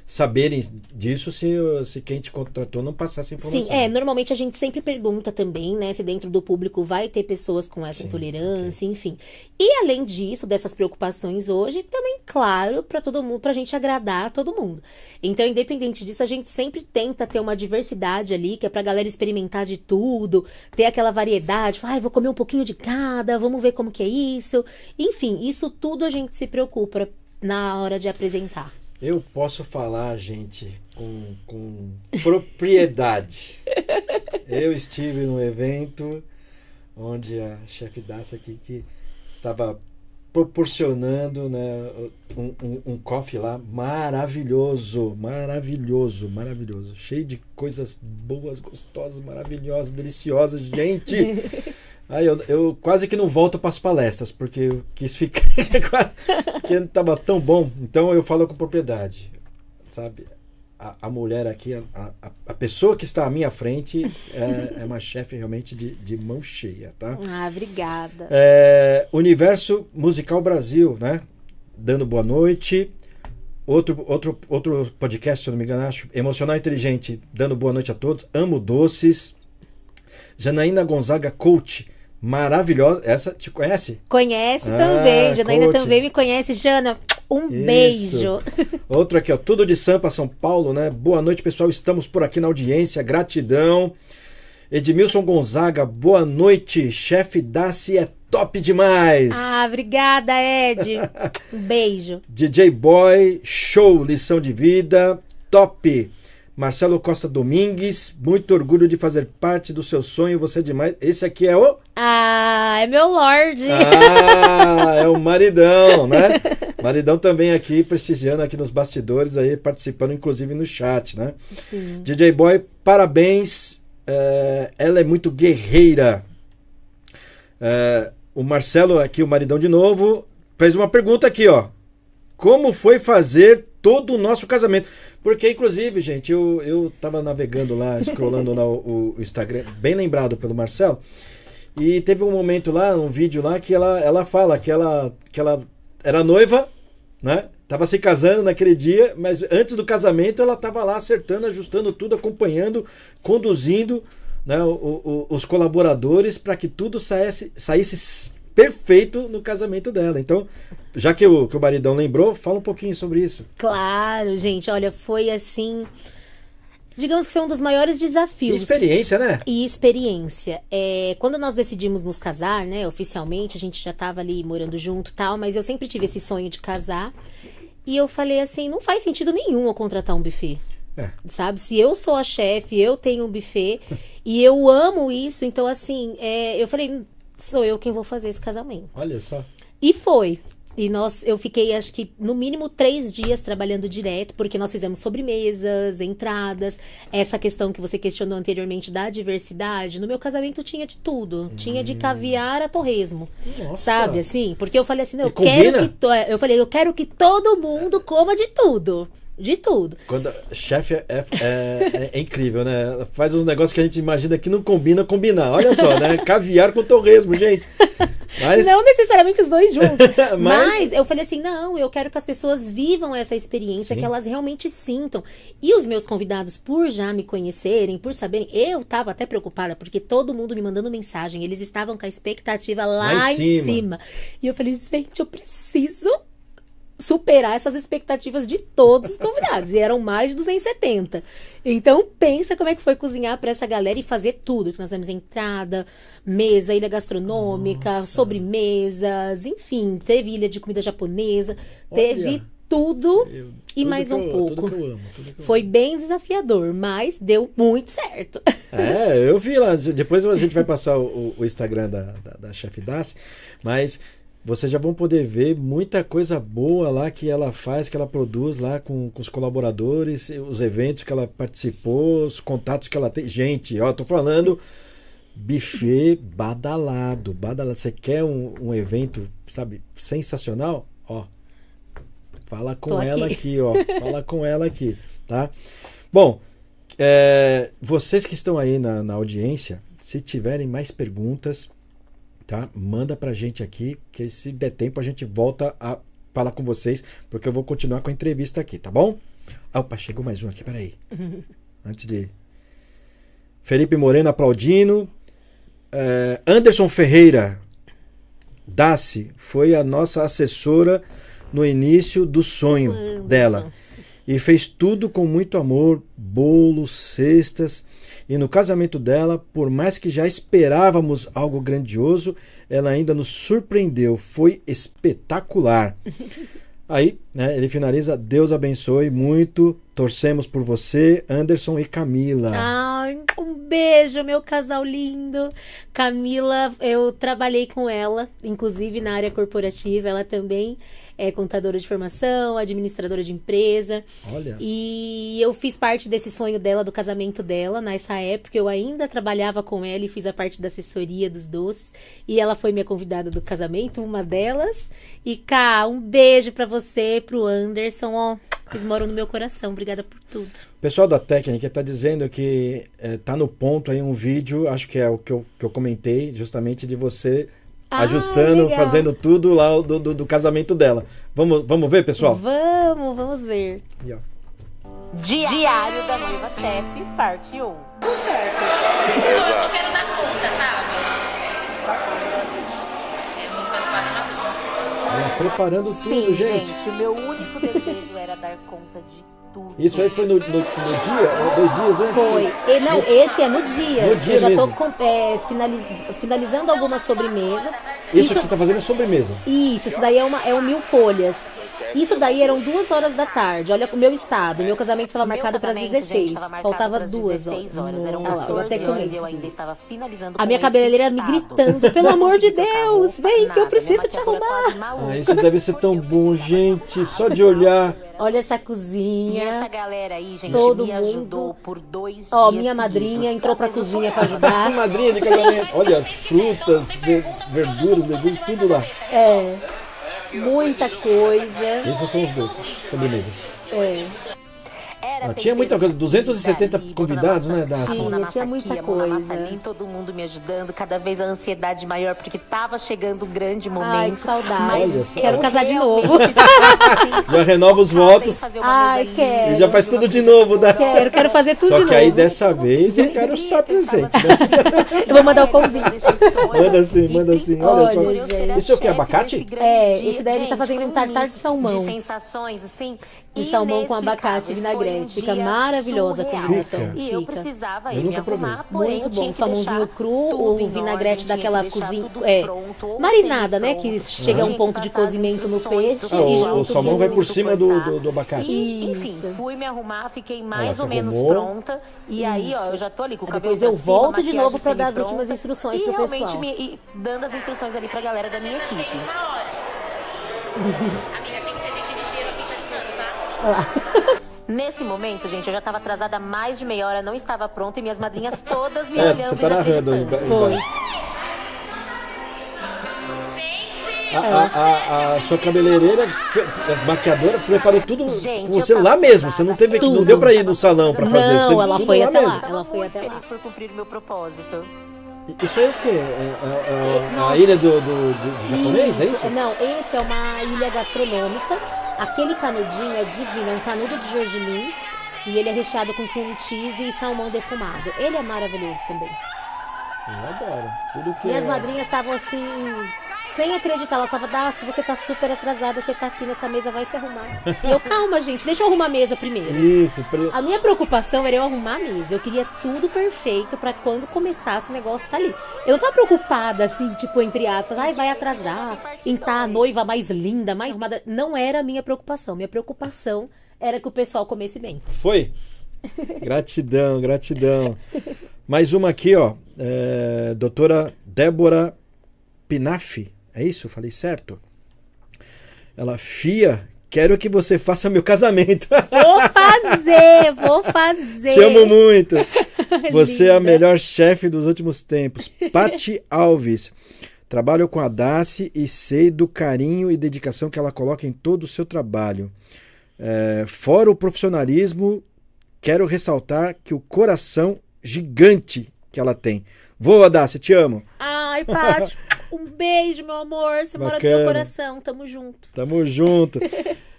saberem disso se quem te contratou não passar essa informação. Sim, normalmente a gente sempre pergunta também, né, se dentro do público vai ter pessoas com essa intolerância, enfim. E além disso, dessas preocupações hoje, também, claro, para todo mundo, pra gente agradar a todo mundo. Então, independente disso, a gente sempre tenta ter uma diversidade ali, que é pra galera experimentar de tudo, ter aquela variedade, falar, vou comer um pouquinho de cada, vamos ver como que é isso. Enfim, isso tudo a gente se preocupa na hora de apresentar. Eu posso falar, gente, com propriedade. Eu estive num evento onde a chefe Dacia aqui que estava proporcionando, né, um coffee lá maravilhoso, cheio de coisas boas, gostosas, maravilhosas, deliciosas, gente. Aí eu quase que não volto para as palestras, porque eu quis ficar, porque não estava tão bom. Então eu falo com propriedade, sabe? A mulher aqui, a pessoa que está à minha frente é uma chefe realmente de mão cheia, tá? Obrigada. Universo Musical Brasil, né? Dando boa noite. Outro podcast, se eu não me engano, acho. Emocional Inteligente, dando boa noite a todos. Amo doces. Janaína Gonzaga, coach, maravilhosa. Essa te conhece? Conhece também. Janaína também me conhece. Jana, um beijo. Outro aqui, ó. Tudo de Sampa, São Paulo, né? Boa noite, pessoal. Estamos por aqui na audiência. Gratidão. Edmilson Gonzaga, boa noite. Chefe Daci é top demais. Obrigada, Ed. Um beijo. DJ Boy, show, lição de vida, top. Marcelo Costa Domingues, muito orgulho de fazer parte do seu sonho, você é demais. Esse aqui é o... é meu Lorde. É o maridão, né? Maridão também aqui, prestigiando aqui nos bastidores, aí participando inclusive no chat, né? Sim. DJ Boy, parabéns, ela é muito guerreira. O Marcelo aqui, o maridão de novo, fez uma pergunta aqui, ó. Como foi fazer todo o nosso casamento. Porque, inclusive, gente, eu tava navegando lá, scrollando lá o Instagram, bem lembrado pelo Marcelo, e teve um momento lá, um vídeo lá, que ela fala que ela era noiva, né? Tava se casando naquele dia, mas antes do casamento ela tava lá acertando, ajustando tudo, acompanhando, conduzindo, né, os colaboradores para que tudo saísse perfeito no casamento dela. Então, já que o maridão lembrou, fala um pouquinho sobre isso. Claro, gente, olha, foi assim, digamos que foi um dos maiores desafios. E experiência, né? E experiência. Quando nós decidimos nos casar, né, oficialmente, a gente já tava ali morando junto e tal, mas eu sempre tive esse sonho de casar. E eu falei assim, não faz sentido nenhum eu contratar um buffet. Sabe? Se eu sou a chefe, eu tenho um buffet e eu amo isso, então assim, eu falei, sou eu quem vou fazer esse casamento. Olha só. E foi. E eu fiquei, acho que, no mínimo 3 dias trabalhando direto, porque nós fizemos sobremesas, entradas, essa questão que você questionou anteriormente da diversidade. No meu casamento tinha de tudo. Tinha de caviar a torresmo. Nossa. Sabe, assim? Porque eu falei assim, não, eu quero que todo mundo coma de tudo. De tudo. Quando a chefe é incrível, né? Ela faz uns negócios que a gente imagina que não combina combinar. Olha só, né? Caviar com torresmo, gente. Mas... Não necessariamente os dois juntos. Mas eu falei assim, não, eu quero que as pessoas vivam essa experiência, que elas realmente sintam. E os meus convidados, por já me conhecerem, por saberem, eu tava até preocupada, porque todo mundo me mandando mensagem, eles estavam com a expectativa lá em cima. E eu falei, gente, eu preciso superar essas expectativas de todos os convidados. E eram mais de 270. Então, pensa como é que foi cozinhar para essa galera e fazer tudo. Que nós temos entrada, mesa, ilha gastronômica, sobremesas, enfim. Teve ilha de comida japonesa. Teve tudo e mais um pouco. Tudo que eu amo, foi bem desafiador, mas deu muito certo. Eu vi lá. Depois a gente vai passar o Instagram da Chef Daci, mas... vocês já vão poder ver muita coisa boa lá que ela faz, que ela produz lá com os colaboradores, os eventos que ela participou, os contatos que ela tem. Gente, ó, tô falando buffet badalado. Você quer um evento, sabe, sensacional? Ó, fala com ela aqui, ó. Fala com ela aqui, tá? Bom, vocês que estão aí na audiência, se tiverem mais perguntas, tá? Manda pra gente aqui, que se der tempo a gente volta a falar com vocês, porque eu vou continuar com a entrevista aqui, tá bom? Opa, chegou mais um aqui, peraí. Antes de... Felipe Moreno aplaudindo. Anderson Ferreira Daci foi a nossa assessora no início do sonho dela. E fez tudo com muito amor, bolos, cestas. E no casamento dela, por mais que já esperávamos algo grandioso, ela ainda nos surpreendeu. Foi espetacular. Aí, né, ele finaliza, Deus abençoe muito, torcemos por você, Anderson e Camila. Ai, um beijo, meu casal lindo. Camila, eu trabalhei com ela, inclusive na área corporativa, ela também é contadora de formação, administradora de empresa. Olha. E eu fiz parte desse sonho dela, do casamento dela. Nessa época eu ainda trabalhava com ela e fiz a parte da assessoria dos doces. E ela foi minha convidada do casamento, uma delas. E Cá, um beijo pra você, pro Anderson, ó. Vocês moram no meu coração, obrigada por tudo. O pessoal da técnica está dizendo que tá no ponto aí um vídeo, acho que é o que eu comentei, justamente de você ajustando, legal. Fazendo tudo lá do casamento dela. Vamos ver, pessoal? Vamos ver. E, ó. Diário da Noiva Chefe, parte 1. Tudo certo. Eu não quero dar conta, sabe? Preparando tudo, Sim, gente. O meu único desejo era dar conta de tudo. Isso aí foi no dia? 2 dias antes? Foi. Não, esse é no dia. No dia eu já mesmo. tô finalizando algumas sobremesas. Isso que você está fazendo é sobremesa. Isso daí é um 1000 folhas. Isso daí eram 2 horas da tarde. Olha o meu estado. Meu casamento estava marcado para as 16. Faltava 2 horas. Eram Eu até comecei. eu ainda estava finalizando A minha cabeleireira me gritando, pelo amor de Deus, vem que eu preciso te arrumar. Isso deve ser tão bom, gente. Só de olhar. Olha essa E cozinha. essa galera aí, gente, Todo me mundo. ajudou por 2 dias. Ó, minha seguidos. madrinha entrou pra Fez o cozinha pra sonho. ajudar. Madrinha de casamento. Olha as frutas, verduras, legumes, tudo lá. Muita coisa. Esses são os dois, sobremesas. Era Tinha muita coisa, 270 ali, convidados, botando né, da massa ação. aqui, na massa Tinha muita aqui, a mão na massa coisa. ali, todo mundo me ajudando, cada vez a ansiedade maior, porque tava chegando um grande momento. Ai, que saudade. Mas Olha só. Quero eu casar de realmente novo. Já renova os votos. fazer uma Ai, mesa quero. linda, E já faz tudo de novo, né? Quero fazer tudo Só de que aí novo. dessa vez eu quero estar presente, né? Eu vou mandar o convite. Manda sim, olha só. Olha, gente. Isso é o que, abacate? Esse daí a gente tá fazendo um tartar de salmão. De sensações, assim, De salmão com abacate e vinagrete. Fica maravilhosa a combinação. Fica. E eu Fica. precisava Eu ir me nunca provei. arrumar, porém Muito eu tinha bom. que Salmãozinho deixar cru, tudo o em vinagrete ordem, daquela tinha que deixar cozinha. tudo pronto, ou Marinada, né? semi-pronto. Que chega a um Tinha ponto que de passar as cozimento no instruções peixe. pro Ah, pessoal, o salmão todo vai mundo por cima suportar. do abacate. E, enfim, Isso. fui me arrumar, fiquei Ela mais se ou menos arrumou. pronta. E aí, ó, eu já tô ali com o cabelo Depois eu pra cima, volto de maquiagem novo pra dar as semi-pronta, últimas instruções e pro realmente pessoal. e dando as instruções ali pra galera da minha equipe. Nesse momento, gente, eu já tava atrasada há mais de meia hora, não estava pronta e minhas madrinhas todas me olhando você e tá me narrando aí acreditando. embaixo. A sua cabeleireira, maquiadora, preparou tudo Gente, com você eu lá tava mesmo. Você não teve que, não Tudo. deu pra ir no salão pra fazer. Você Não, teve ela tudo foi lá até mesmo. lá. Tava Ela foi muito até lá. feliz por cumprir o meu propósito. Isso aí é o quê? A Nossa. ilha do japonês, é isso? Não, esse é uma ilha gastronômica. Aquele canudinho é divino, é um canudo de gergelim. E ele é recheado com cream cheese e salmão defumado. Ele é maravilhoso também. Eu adoro. Tudo que Minhas é... madrinhas estavam assim, sem acreditar. Elas falavam, se você tá super atrasada, você tá aqui nessa mesa, vai se arrumar. E eu, calma, gente, deixa eu arrumar a mesa primeiro. Isso, A minha preocupação era eu arrumar a mesa. Eu queria tudo perfeito pra quando começasse o negócio tá ali. Eu não tava preocupada, assim, tipo, entre aspas, vai atrasar, em tá a noiva mais linda, mais arrumada. Não era a minha preocupação. Minha preocupação era que o pessoal comesse bem. Foi? Gratidão, gratidão. Mais uma aqui, ó. Doutora Débora Pinaffi. É isso? Falei certo? Ela, Fia, quero que você faça meu casamento. Vou fazer. Te amo muito. Você é a Linda. melhor chefe dos últimos tempos. Pati Alves. Trabalho com a Daci e sei do carinho e dedicação que ela coloca em todo o seu trabalho. Fora o profissionalismo, quero ressaltar que o coração gigante que ela tem. Voa, Daci, te amo. Ai, Paty, um beijo, meu amor. Você mora no Bacana. meu coração. Tamo junto. Tamo junto.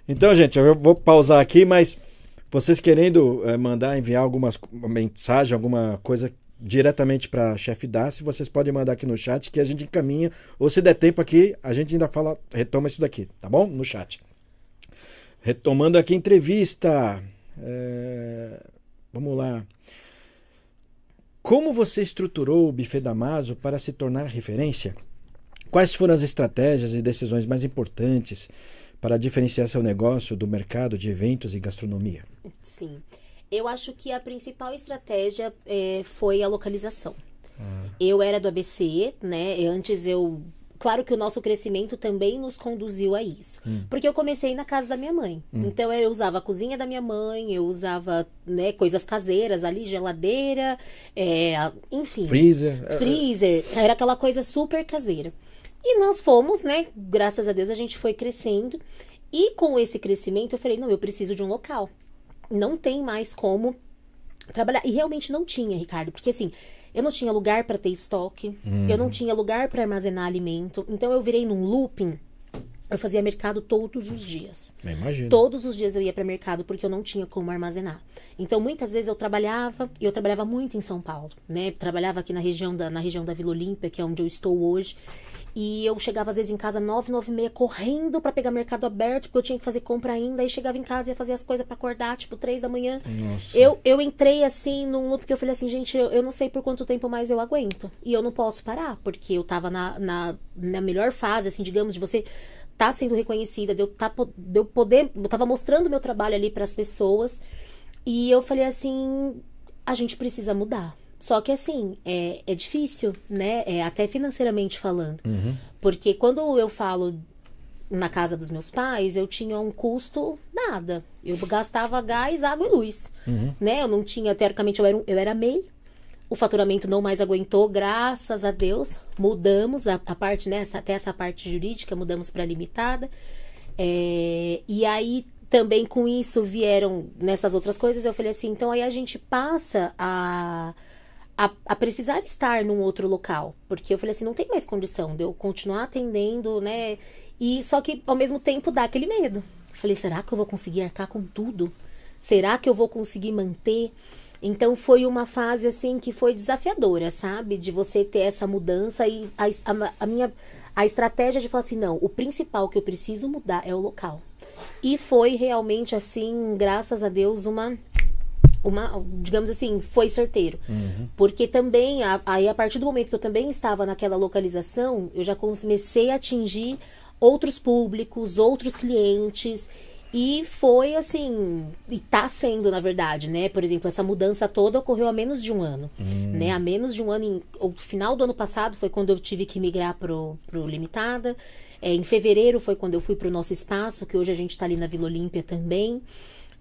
Então, gente, eu vou pausar aqui, mas vocês querendo enviar alguma mensagem, alguma coisa diretamente para a chefe Daci, vocês podem mandar aqui no chat que a gente encaminha, ou se der tempo aqui, a gente ainda retoma isso daqui, tá bom? No chat. Retomando aqui a entrevista. Vamos lá. Como você estruturou o Buffet Damaso para se tornar referência? Quais foram as estratégias e decisões mais importantes para diferenciar seu negócio do mercado de eventos e gastronomia? Sim. Eu acho que a principal estratégia foi a localização. Eu era do ABC, né? Claro que o nosso crescimento também nos conduziu a isso. Porque eu comecei na casa da minha mãe. Então, eu usava a cozinha da minha mãe, eu usava, né, coisas caseiras ali, geladeira, enfim. Freezer. Era aquela coisa super caseira. E nós fomos, né, graças a Deus, a gente foi crescendo. E com esse crescimento, eu falei, não, eu preciso de um local. Não tem mais como trabalhar. E realmente não tinha, Ricardo, porque assim... Eu não tinha lugar para ter estoque, eu não tinha lugar para armazenar alimento. Então, eu virei num looping. Eu fazia mercado todos os dias. Imagino. Todos os dias eu ia para mercado porque eu não tinha como armazenar. Então, muitas vezes eu trabalhava muito em São Paulo, né? Trabalhava aqui na região da Vila Olímpia, que é onde eu estou hoje. E eu chegava às vezes em casa 9, 9h30, correndo para pegar mercado aberto, porque eu tinha que fazer compra ainda. Aí chegava em casa e ia fazer as coisas para acordar, tipo 3 da manhã. Nossa. Eu entrei assim num loop que eu falei assim, gente, eu não sei por quanto tempo mais eu aguento. E eu não posso parar, porque eu tava na melhor fase, assim, digamos, de você tá sendo reconhecida, eu tava mostrando meu trabalho ali para as pessoas. E eu falei assim, a gente precisa mudar. Só que assim, é difícil, né? Até financeiramente falando. Porque quando eu falo na casa dos meus pais, eu tinha um custo nada. Eu gastava gás, água e luz. Né? Eu não tinha, teoricamente, eu era MEI. O faturamento não mais aguentou, graças a Deus. Mudamos a parte, né? Até essa parte jurídica, mudamos para limitada. E aí, também com isso vieram nessas outras coisas, eu falei assim, então aí a gente passa a precisar estar num outro local. Porque eu falei assim, não tem mais condição de eu continuar atendendo, né? E só que ao mesmo tempo dá aquele medo. Eu falei, será que eu vou conseguir arcar com tudo? Será que eu vou conseguir manter? Então foi uma fase assim que foi desafiadora, sabe? De você ter essa mudança e a estratégia de falar assim, não, o principal que eu preciso mudar é o local. E foi realmente assim, graças a Deus, digamos assim, foi certeiro. Porque também, aí a partir do momento que eu também estava naquela localização, eu já comecei a atingir outros públicos, outros clientes, e foi assim, e tá sendo, na verdade, né? Por exemplo, essa mudança toda ocorreu há menos de um ano, né? Há menos de um ano, o final do ano passado foi quando eu tive que migrar pro Limitada. Em fevereiro foi quando eu fui pro nosso espaço, que hoje a gente tá ali na Vila Olímpia também.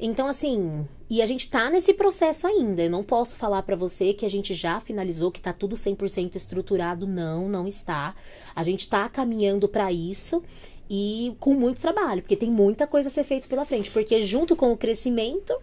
Então, assim, e a gente tá nesse processo ainda. Eu não posso falar pra você que a gente já finalizou, que tá tudo 100% estruturado. Não está. A gente tá caminhando pra isso e com muito trabalho, porque tem muita coisa a ser feita pela frente. Porque junto com o crescimento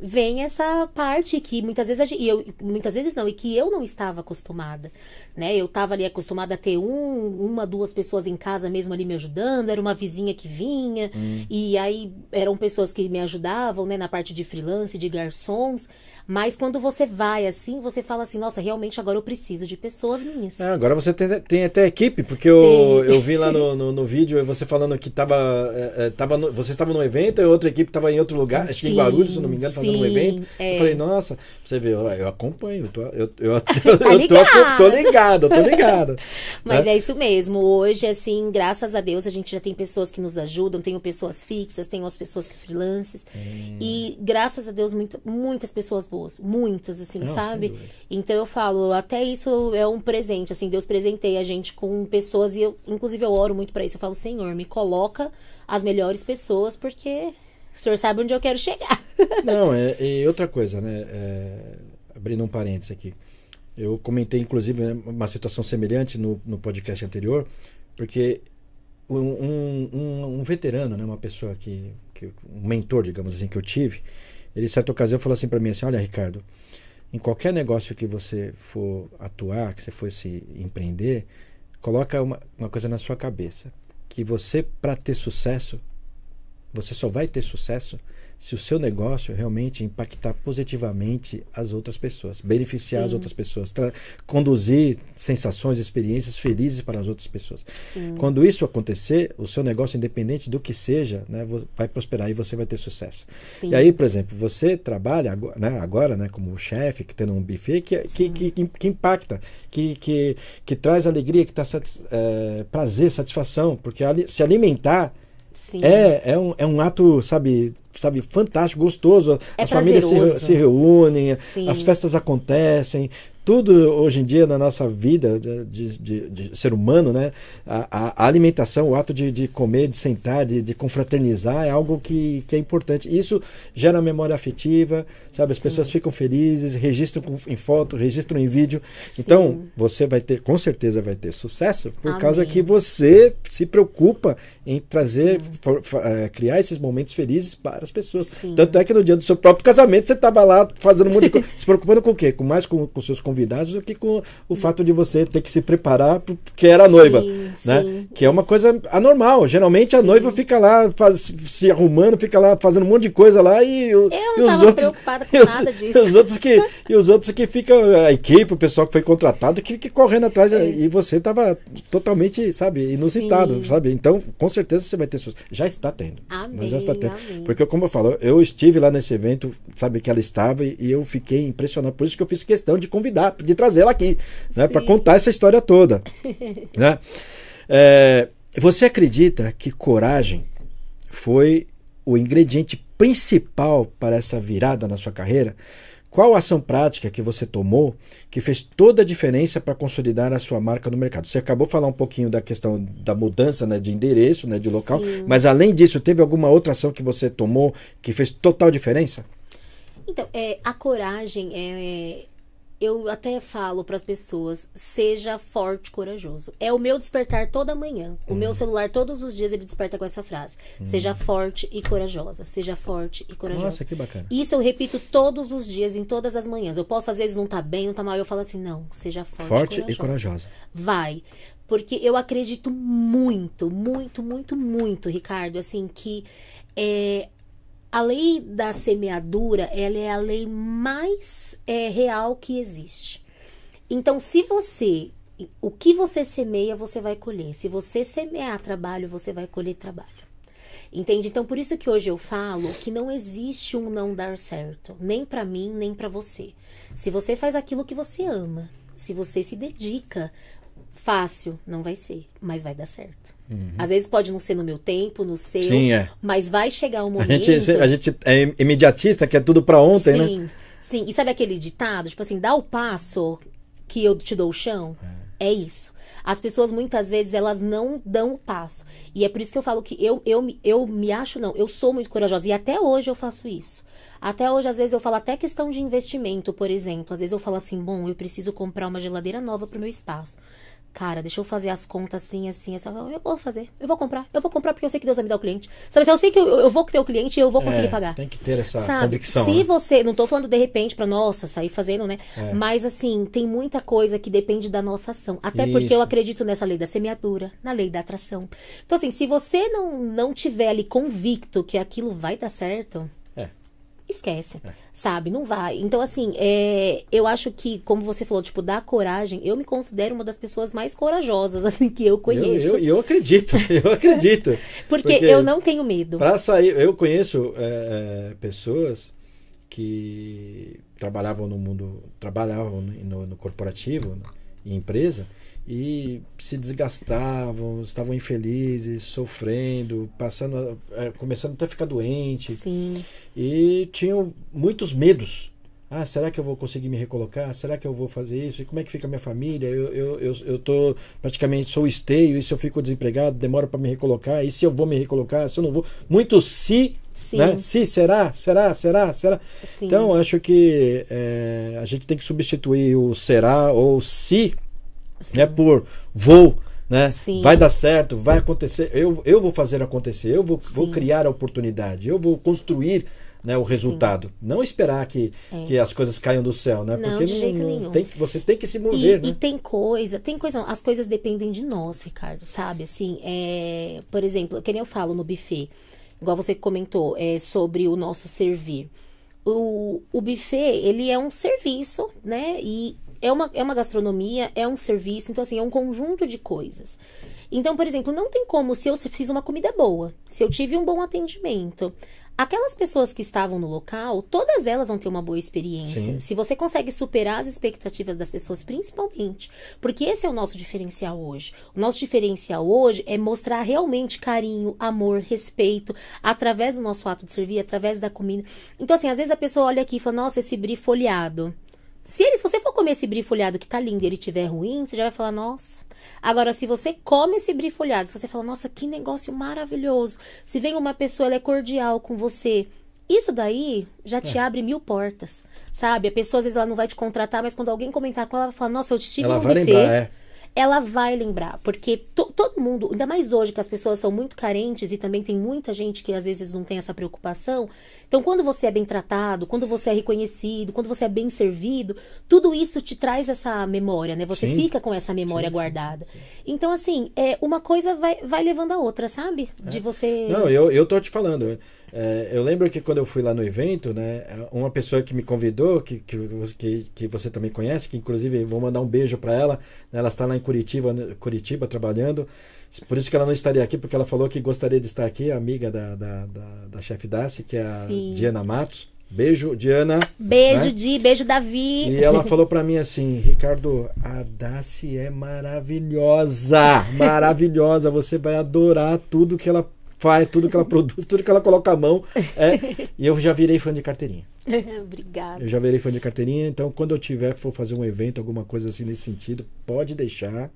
vem essa parte que muitas vezes e que eu não estava acostumada, né? Eu estava ali acostumada a ter uma, duas pessoas em casa mesmo ali me ajudando, era uma vizinha que vinha, e aí eram pessoas que me ajudavam, né, na parte de freelance, de garçons, mas quando você vai assim, você fala assim, nossa, realmente agora eu preciso de pessoas minhas. Agora você tem até equipe, porque eu vi lá no vídeo você falando que você estava num evento e outra equipe estava em outro lugar, acho que em Guarulhos, se não me engano, fazendo um evento. Eu falei, nossa, você vê, eu acompanho, tô ligado. Mas é isso mesmo, hoje, assim, graças a Deus, a gente já tem pessoas que nos ajudam, tenho pessoas fixas, tenho as pessoas que freelances, e graças a Deus, muitas pessoas boas, muitas, assim, sabe? Então eu falo, até isso é um presente, assim, Deus presenteia a gente com pessoas, e inclusive eu oro muito pra isso, eu falo, Senhor, me coloca as melhores pessoas, porque o Senhor sabe onde eu quero chegar. Não, e outra coisa, né, abrindo um parênteses aqui, eu comentei, inclusive, né, uma situação semelhante no podcast anterior, porque um veterano, né, uma pessoa um mentor, digamos assim, que eu tive, ele, em certa ocasião, falou assim para mim, assim, olha, Ricardo, em qualquer negócio que você for atuar, que você for se empreender, coloca uma coisa na sua cabeça, que você, para ter sucesso, você só vai ter sucesso se o seu negócio realmente impactar positivamente as outras pessoas, beneficiar as outras pessoas, conduzir sensações, experiências felizes para as outras pessoas. Quando isso acontecer, o seu negócio, independente do que seja, né, vai prosperar e você vai ter sucesso. E aí, por exemplo, você trabalha agora, né, como chefe, que tem um buffet que impacta, que traz alegria, que traz prazer, satisfação, porque se alimentar é um ato, sabe, fantástico, gostoso. As famílias se reúnem, as festas acontecem. Tudo hoje em dia na nossa vida de ser humano, né? A alimentação, o ato de comer, de sentar, de confraternizar é algo que é importante. Isso gera memória afetiva, sabe? As pessoas ficam felizes, registram em foto, registram em vídeo. Então, você com certeza vai ter sucesso por causa que você se preocupa em trazer, criar esses momentos felizes para as pessoas. Tanto é que no dia do seu próprio casamento você estava lá fazendo um monte de coisa, se preocupando com o quê? Mais com seus convidados do que com o fato de você ter que se preparar porque era noiva, né? Que é uma coisa anormal. Geralmente a noiva fica lá se arrumando, fica lá fazendo um monte de coisa lá e os outros preocupada com nada disso. Os outros que ficam, a equipe, o pessoal que foi contratado, que correndo atrás e você estava totalmente, sabe, inusitado, sabe? Então, com certeza você vai ter sucesso. Já está tendo. Amém, já está tendo. Porque, como eu falo, eu estive lá nesse evento, sabe, que ela estava e eu fiquei impressionado. Por isso que eu fiz questão de convidar, de trazer ela aqui, né, para contar essa história toda. Né? Você acredita que coragem foi o ingrediente principal para essa virada na sua carreira? Qual a ação prática que você tomou que fez toda a diferença para consolidar a sua marca no mercado? Você acabou de falar um pouquinho da questão da mudança, né, de endereço, né, de local, mas além disso, teve alguma outra ação que você tomou que fez total diferença? Então, a coragem eu até falo para as pessoas, seja forte e corajoso. É o meu despertar toda manhã. O meu celular, todos os dias, ele desperta com essa frase. Seja forte e corajosa. Seja forte e corajosa. Nossa, que bacana. Isso eu repito todos os dias, em todas as manhãs. Eu posso, às vezes, não estar bem, não estar mal. Eu falo assim, não, seja Forte e corajosa. Vai. Porque eu acredito muito, muito, muito, muito, Ricardo, assim, que a lei da semeadura, ela é a lei mais real que existe. Então, o que você semeia, você vai colher. Se você semear trabalho, você vai colher trabalho. Entende? Então, por isso que hoje eu falo que não existe um não dar certo. Nem pra mim, nem pra você. Se você faz aquilo que você ama, se você se dedica, fácil não vai ser, mas vai dar certo. Às vezes pode não ser no meu tempo, no seu, Sim, mas vai chegar um momento... A gente é imediatista, quer tudo pra ontem, sim, né? Sim, e sabe aquele ditado? Tipo assim, dá o passo que eu te dou o chão? É isso. As pessoas, muitas vezes, elas não dão o passo. E é por isso que eu falo que eu me acho, não, eu sou muito corajosa. E até hoje eu faço isso. Até hoje, às vezes, eu falo até questão de investimento, por exemplo. Às vezes eu falo assim, bom, eu preciso comprar uma geladeira nova pro meu espaço. Cara, deixa eu fazer as contas assim. Eu vou fazer, eu vou comprar porque eu sei que Deus vai me dar o cliente. Sabe, eu sei que eu vou ter o cliente e eu vou conseguir pagar. Tem que ter essa Sabe? convicção. Se né? você, não tô falando de repente pra, nossa, sair fazendo, né? Mas assim, tem muita coisa que depende da nossa ação. Até porque eu acredito nessa lei da semeadura, na lei da atração. Então assim, se você não tiver ali convicto que aquilo vai dar certo... esquece, sabe? Não vai. Então, assim, eu acho que, como você falou, tipo, da coragem, eu me considero uma das pessoas mais corajosas, assim, que eu conheço. Eu acredito. Porque eu não tenho medo. Para sair, eu conheço pessoas que trabalhavam no corporativo, em empresa, e se desgastavam, estavam infelizes, sofrendo, começando até a ficar doente. Sim. E tinham muitos medos. Será que eu vou conseguir me recolocar? Será que eu vou fazer isso? E como é que fica a minha família? Eu tô praticamente sou esteio, e se eu fico desempregado, demora para me recolocar, e se eu vou me recolocar, se eu não vou? Muito se, né? Se, será? Sim. Então, acho que a gente tem que substituir o será ou se, né, por vou, né? Vai dar certo, vai acontecer, eu vou fazer acontecer, eu vou criar a oportunidade, eu vou construir, né, o resultado. Não esperar que as coisas caiam do céu, né? Não, porque de jeito nenhum. Você tem que se mover, né? E tem coisa, as coisas dependem de nós, Ricardo, sabe? Assim, por exemplo, que nem eu falo no buffet, igual você comentou, sobre o nosso servir. O buffet, ele é um serviço, né? E é uma gastronomia, é um serviço, então assim, é um conjunto de coisas. Então, por exemplo, não tem como, se eu fiz uma comida boa, se eu tive um bom atendimento, aquelas pessoas que estavam no local, todas elas vão ter uma boa experiência. Sim. Se você consegue superar as expectativas das pessoas, principalmente. Porque esse é o nosso diferencial hoje. O nosso diferencial hoje é mostrar realmente carinho, amor, respeito, através do nosso ato de servir, através da comida. Então, assim, às vezes a pessoa olha aqui e fala, nossa, esse brie folhado. Se você for comer esse brie folhado que tá lindo e ele tiver ruim, você já vai falar, nossa. Agora, se você come esse brie folhado, se você fala, nossa, que negócio maravilhoso. Se vem uma pessoa, ela é cordial com você. Isso daí já te abre 1000 portas, sabe? A pessoa, às vezes, ela não vai te contratar, mas quando alguém comentar com ela, ela vai falar, nossa, eu estive no buffet. Lembrar, Ela vai lembrar, porque todo mundo, ainda mais hoje que as pessoas são muito carentes e também tem muita gente que às vezes não tem essa preocupação. Então, quando você é bem tratado, quando você é reconhecido, quando você é bem servido, tudo isso te traz essa memória, né? Você fica com essa memória guardada. Sim. Então, assim, uma coisa vai levando a outra, sabe? De você... Não, eu tô te falando. Eu lembro que quando eu fui lá no evento, né, uma pessoa que me convidou, que você também conhece, que inclusive vou mandar um beijo para ela, né, ela está lá em Curitiba trabalhando, por isso que ela não estaria aqui, porque ela falou que gostaria de estar aqui, amiga da chefe Darcy, que é a Diana Matos. Beijo, Diana. Beijo, né? Di, beijo, Davi. E ela falou para mim assim, Ricardo, a Darcy é maravilhosa, maravilhosa, você vai adorar tudo que ela faz, tudo que ela produz, tudo que ela coloca a mão. E eu já virei fã de carteirinha. Obrigada. Eu já virei fã de carteirinha, então quando eu for fazer um evento, alguma coisa assim nesse sentido, pode deixar.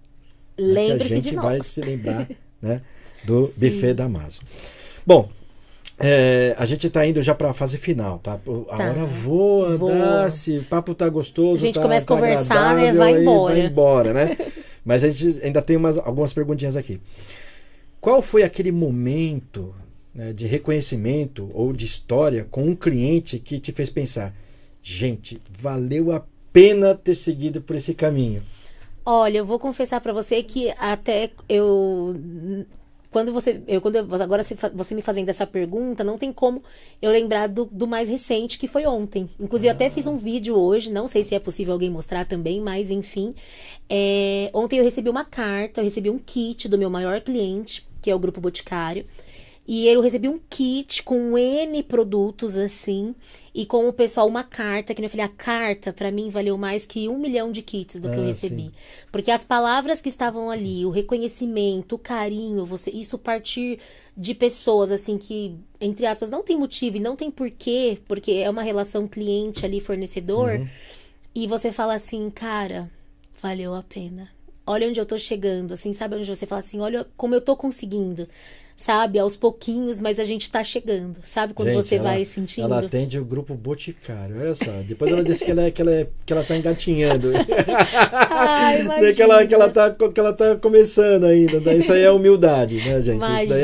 Lembre-se que a gente de nós. vai se lembrar, né, do buffet da Amazon. Bom, A gente está indo já para a fase final, tá? A hora voa, o papo tá gostoso. A gente começa a conversar, né? Vai embora, né? Mas a gente ainda tem algumas perguntinhas aqui. Qual foi aquele momento, né, de reconhecimento ou de história com um cliente que te fez pensar, gente, valeu a pena ter seguido por esse caminho? Olha, eu vou confessar para você que até agora você me fazendo essa pergunta, não tem como eu lembrar do mais recente, que foi ontem. Inclusive, eu até fiz um vídeo hoje, não sei se é possível alguém mostrar também, mas enfim. Ontem eu recebi uma carta, eu recebi um kit do meu maior cliente, que é o Grupo Boticário. E eu recebi um kit com N produtos, assim, e com o pessoal uma carta, que eu falei, a carta pra mim valeu mais que 1 milhão de kits do que eu recebi. Sim. Porque as palavras que estavam ali, o reconhecimento, o carinho, isso partir de pessoas, assim, que, entre aspas, não tem motivo e não tem porquê, porque é uma relação cliente ali, fornecedor, e você fala assim, cara, valeu a pena. Olha onde eu tô chegando, assim, sabe onde você fala assim, olha como eu tô conseguindo. Sabe, aos pouquinhos, mas a gente tá chegando. Sabe quando você vai sentindo? Ela atende o Grupo Boticário, olha só. Depois ela disse que ela tá engatinhando. Ai, que ela tá começando ainda. Isso aí é humildade, né, gente? Imagina. Isso daí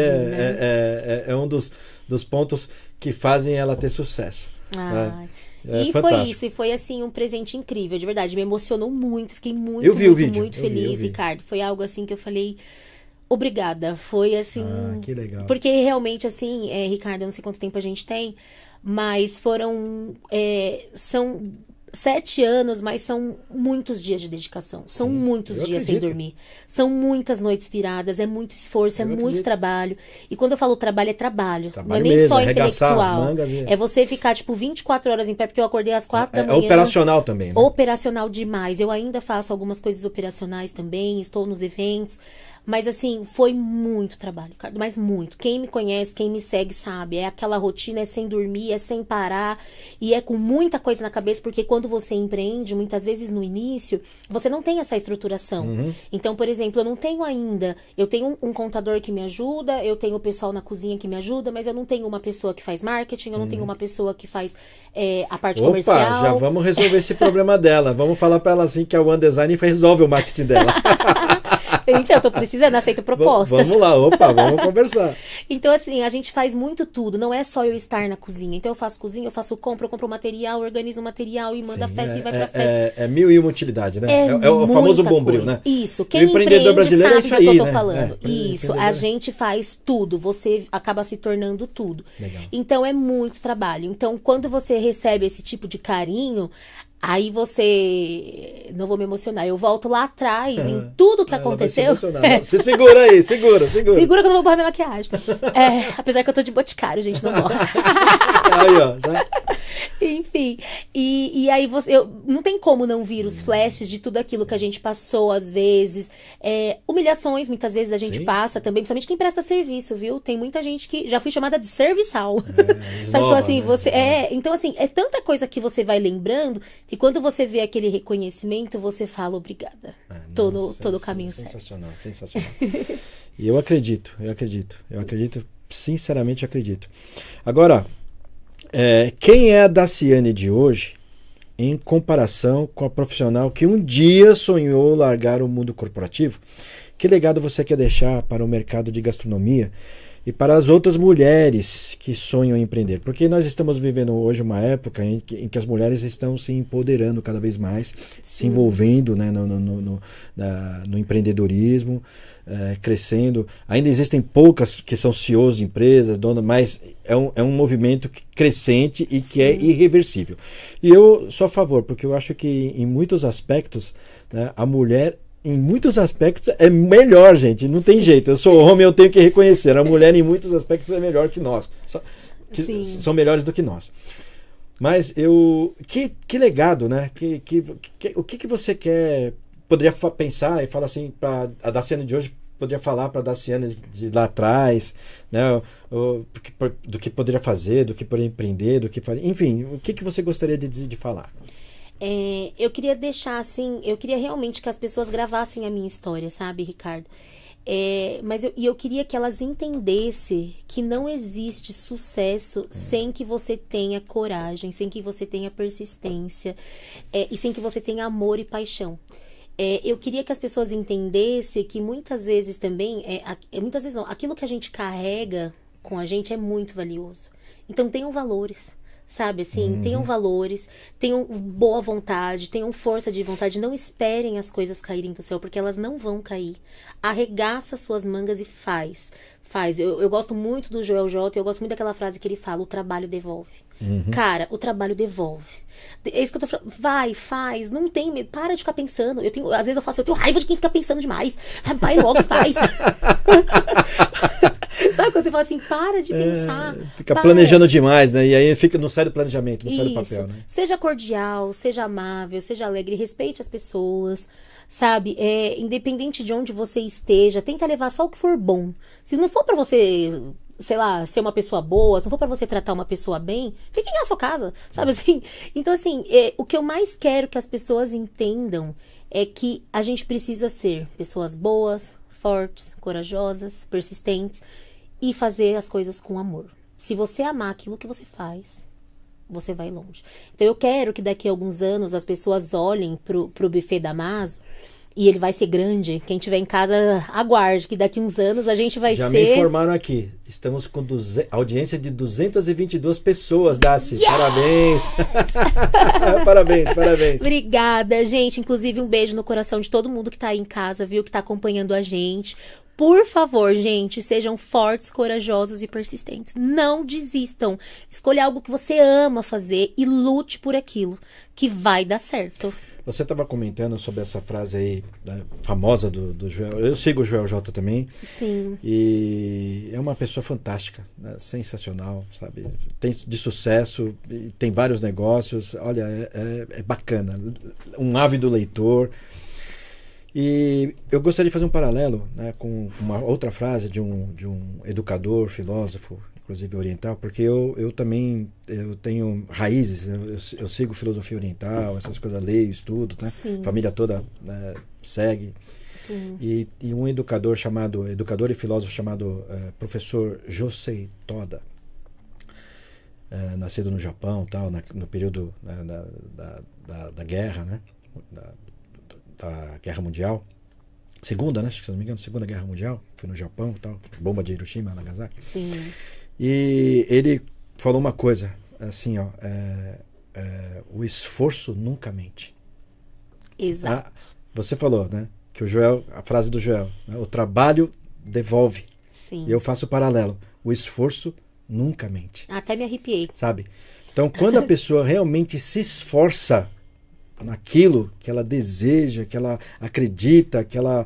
é um dos pontos que fazem ela ter sucesso. Né? E fantástico. Foi isso, e foi assim um presente incrível, de verdade. Me emocionou muito, fiquei muito, eu vi o vídeo. Muito feliz, Ricardo. Foi algo assim que eu falei... Obrigada, foi assim... que legal. Porque realmente, assim, Ricardo, eu não sei quanto tempo a gente tem, mas são 7 anos, mas são muitos dias de dedicação. São muitos dias sem dormir. São muitas noites viradas, é muito esforço, muito trabalho. E quando eu falo trabalho, é trabalho. Não é nem mesmo, só intelectual. É você ficar, tipo, 24 horas em pé, porque eu acordei às 4 da manhã. É operacional também, né? Operacional demais. Eu ainda faço algumas coisas operacionais também, estou nos eventos. Mas assim, foi muito trabalho, Ricardo, mas muito. Quem me conhece, quem me segue sabe, é aquela rotina, é sem dormir, é sem parar, e é com muita coisa na cabeça, porque quando você empreende, muitas vezes no início, você não tem essa estruturação. Então, por exemplo, eu não tenho ainda, eu tenho um contador que me ajuda, eu tenho o pessoal na cozinha que me ajuda, mas eu não tenho uma pessoa que faz marketing, eu não tenho uma pessoa que faz a parte comercial. Já vamos resolver esse problema dela, vamos falar para ela assim que a One Design resolve o marketing dela. Então, eu tô precisando, aceito propostas. Vamos lá, vamos conversar. Então, assim, a gente faz muito tudo. Não é só eu estar na cozinha. Então, eu faço cozinha, eu compro material, organizo o material e manda festa e vai pra festa. É mil e uma utilidade, né? É o famoso bombril, né? Isso. Quem empreendedor brasileiro sabe do que eu tô falando. Isso. A gente faz tudo. Você acaba se tornando tudo. Legal. Então, é muito trabalho. Então, quando você recebe esse tipo de carinho... Aí você... Não vou me emocionar. Eu volto lá atrás em tudo que aconteceu. Você segura aí, segura. Segura que eu não vou borrar minha maquiagem. Apesar que eu tô de boticário, gente, não borra. Aí, ó. Já... Enfim. E aí não tem como não vir os flashes de tudo aquilo que a gente passou, às vezes. Humilhações, muitas vezes, a gente passa também. Principalmente quem presta serviço, viu? Tem muita gente que... Já fui chamada de serviçal. Sabe, nova, assim, né? Então, assim, é tanta coisa que você vai lembrando... E quando você vê aquele reconhecimento, você fala obrigada. Tô no caminho certo. Sensacional. E eu acredito, sinceramente acredito. Agora, quem é a Daciane de hoje em comparação com a profissional que um dia sonhou largar o mundo corporativo? Que legado você quer deixar para o mercado de gastronomia e para as outras mulheres que sonham em empreender? Porque nós estamos vivendo hoje uma época em que as mulheres estão se empoderando cada vez mais, se envolvendo, né, no empreendedorismo, crescendo. Ainda existem poucas que são CEOs de empresas, donas, mas é um movimento crescente e que é irreversível. E eu sou a favor, porque eu acho que em muitos aspectos, né, a mulher... Em muitos aspectos é melhor, gente. Não tem jeito. Eu sou homem, eu tenho que reconhecer. A mulher, em muitos aspectos, é melhor que nós. São melhores do que nós. Mas que legado, né? O que você poderia pensar e falar assim, para a Daciane de hoje, poderia falar para a Daciane de lá atrás, né? Do que poderia fazer, do que poderia empreender, enfim, o que você gostaria de falar? Eu queria deixar assim, eu queria realmente que as pessoas gravassem a minha história, sabe, Ricardo? Mas eu queria que elas entendessem que não existe sucesso sem que você tenha coragem, sem que você tenha persistência, e sem que você tenha amor e paixão. Eu queria que as pessoas entendessem que muitas vezes também, muitas vezes não, aquilo que a gente carrega com a gente é muito valioso. Então tenham valores. Sabe, assim, tenham valores, tenham boa vontade, tenham força de vontade. Não esperem as coisas caírem do céu, porque elas não vão cair. Arregaça suas mangas e faz. Eu gosto muito do Joel J. Eu gosto muito daquela frase que ele fala: o trabalho devolve. Cara, o trabalho devolve. É isso que eu tô falando. Vai, faz, não tem medo. Para de ficar pensando. Às vezes eu tenho raiva de quem fica pensando demais. Sabe, vai logo, faz. Sabe quando você fala assim, para de pensar. Fica planejando demais, né? E aí não sai do planejamento, não sai do Isso. papel, né? Seja cordial, seja amável, seja alegre, respeite as pessoas, sabe? Independente de onde você esteja, tenta levar só o que for bom. Se não for pra você, sei lá, ser uma pessoa boa, se não for pra você tratar uma pessoa bem, fique na sua casa, sabe assim? Então, assim, o que eu mais quero que as pessoas entendam é que a gente precisa ser pessoas boas, fortes, corajosas, persistentes e fazer as coisas com amor. Se você amar aquilo que você faz, você vai longe. Então eu quero que daqui a alguns anos as pessoas olhem pro buffet da Maso e ele vai ser grande. Quem tiver em casa, aguarde, que daqui a uns anos a gente vai Já ser... me informaram aqui. Estamos com audiência de 222 pessoas, Daci. Yes! Parabéns. Parabéns. Obrigada, gente. Inclusive, um beijo no coração de todo mundo que tá aí em casa, viu? Que tá acompanhando a gente. Por favor, gente, sejam fortes, corajosos e persistentes. Não desistam. Escolha algo que você ama fazer e lute por aquilo, que vai dar certo. Você estava comentando sobre essa frase aí, né, famosa do Joel. Eu sigo o Joel J também. Sim. E é uma pessoa fantástica, né? Sensacional, sabe? Tem de sucesso, tem vários negócios. Olha, é bacana. Um ávido leitor. E eu gostaria de fazer um paralelo, né, com uma outra frase de um educador, filósofo, inclusive oriental, porque eu também tenho raízes, eu sigo filosofia oriental, essas coisas, leio, estudo, tá? Família toda, né, segue. Sim. E um educador e filósofo chamado professor Josei Toda, nascido no Japão, tal, no período, né, da guerra, né, da Guerra Mundial, segunda, né? Se não me engano, Segunda Guerra Mundial, foi no Japão, tal, bomba de Hiroshima, Nagasaki. Sim. E ele falou uma coisa, assim, ó, o esforço nunca mente. Exato. Você falou, né? Que a frase do Joel, né, o trabalho devolve. Sim. E eu faço o paralelo, o esforço nunca mente. Até me arrepiei. Sabe? Então, quando a pessoa realmente se esforça naquilo que ela deseja, que ela acredita, que ela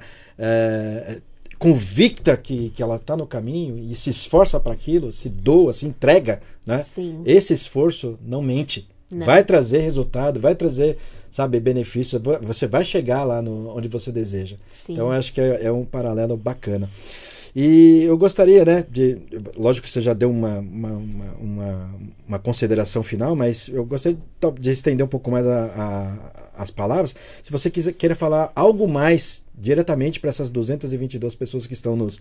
convicta que ela está no caminho e se esforça para aquilo, se doa, se entrega, né? Sim. Esse esforço não mente. Não. Vai trazer resultado, vai trazer, sabe, benefício. Você vai chegar lá onde você deseja. Sim. Então, eu acho que é um paralelo bacana. E eu gostaria, né, lógico que você já deu uma consideração final, mas eu gostaria de estender um pouco mais as palavras. Se você queira falar algo mais diretamente para essas 222 pessoas que estão nos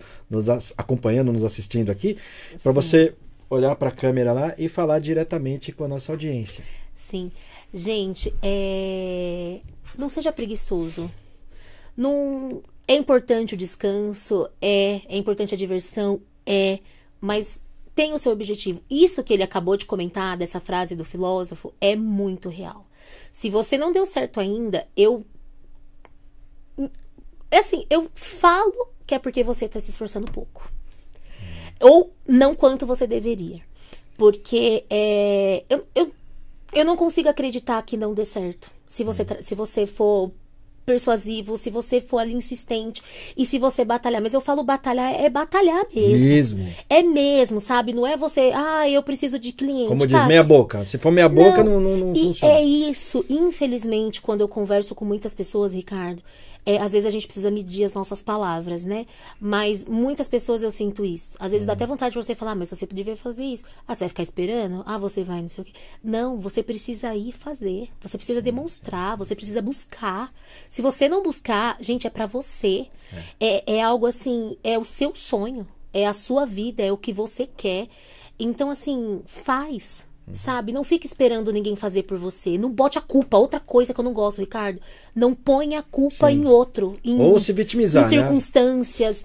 acompanhando, nos assistindo aqui, para você olhar para a câmera lá e falar diretamente com a nossa audiência. Sim. Gente, não seja preguiçoso. Não... É importante o descanso, é importante a diversão, mas tem o seu objetivo. Isso que ele acabou de comentar, dessa frase do filósofo, é muito real. Se você não deu certo ainda, eu falo que é porque você está se esforçando pouco. Ou não quanto você deveria. Porque eu não consigo acreditar que não dê certo. Se você for persuasivo, se você for ali insistente e se você batalhar. Mas eu falo batalhar, é batalhar mesmo. É mesmo, sabe? Não é você, eu preciso de cliente. Como diz, meia boca. Se for meia boca, não funciona. É isso. Infelizmente, quando eu converso com muitas pessoas, Ricardo, às vezes a gente precisa medir as nossas palavras, né? Mas muitas pessoas eu sinto isso. Às vezes dá até vontade de você falar, mas você poderia fazer isso. Você vai ficar esperando? Você vai, não sei o quê. Não, você precisa ir fazer. Você precisa demonstrar, você precisa buscar. Se você não buscar, gente, é pra você. É algo assim, é o seu sonho. É a sua vida, é o que você quer. Então, assim, faz. Sabe? Não fique esperando ninguém fazer por você. Não bote a culpa. Outra coisa que eu não gosto, Ricardo. Não ponha a culpa em outro. Ou se vitimizar, em circunstâncias.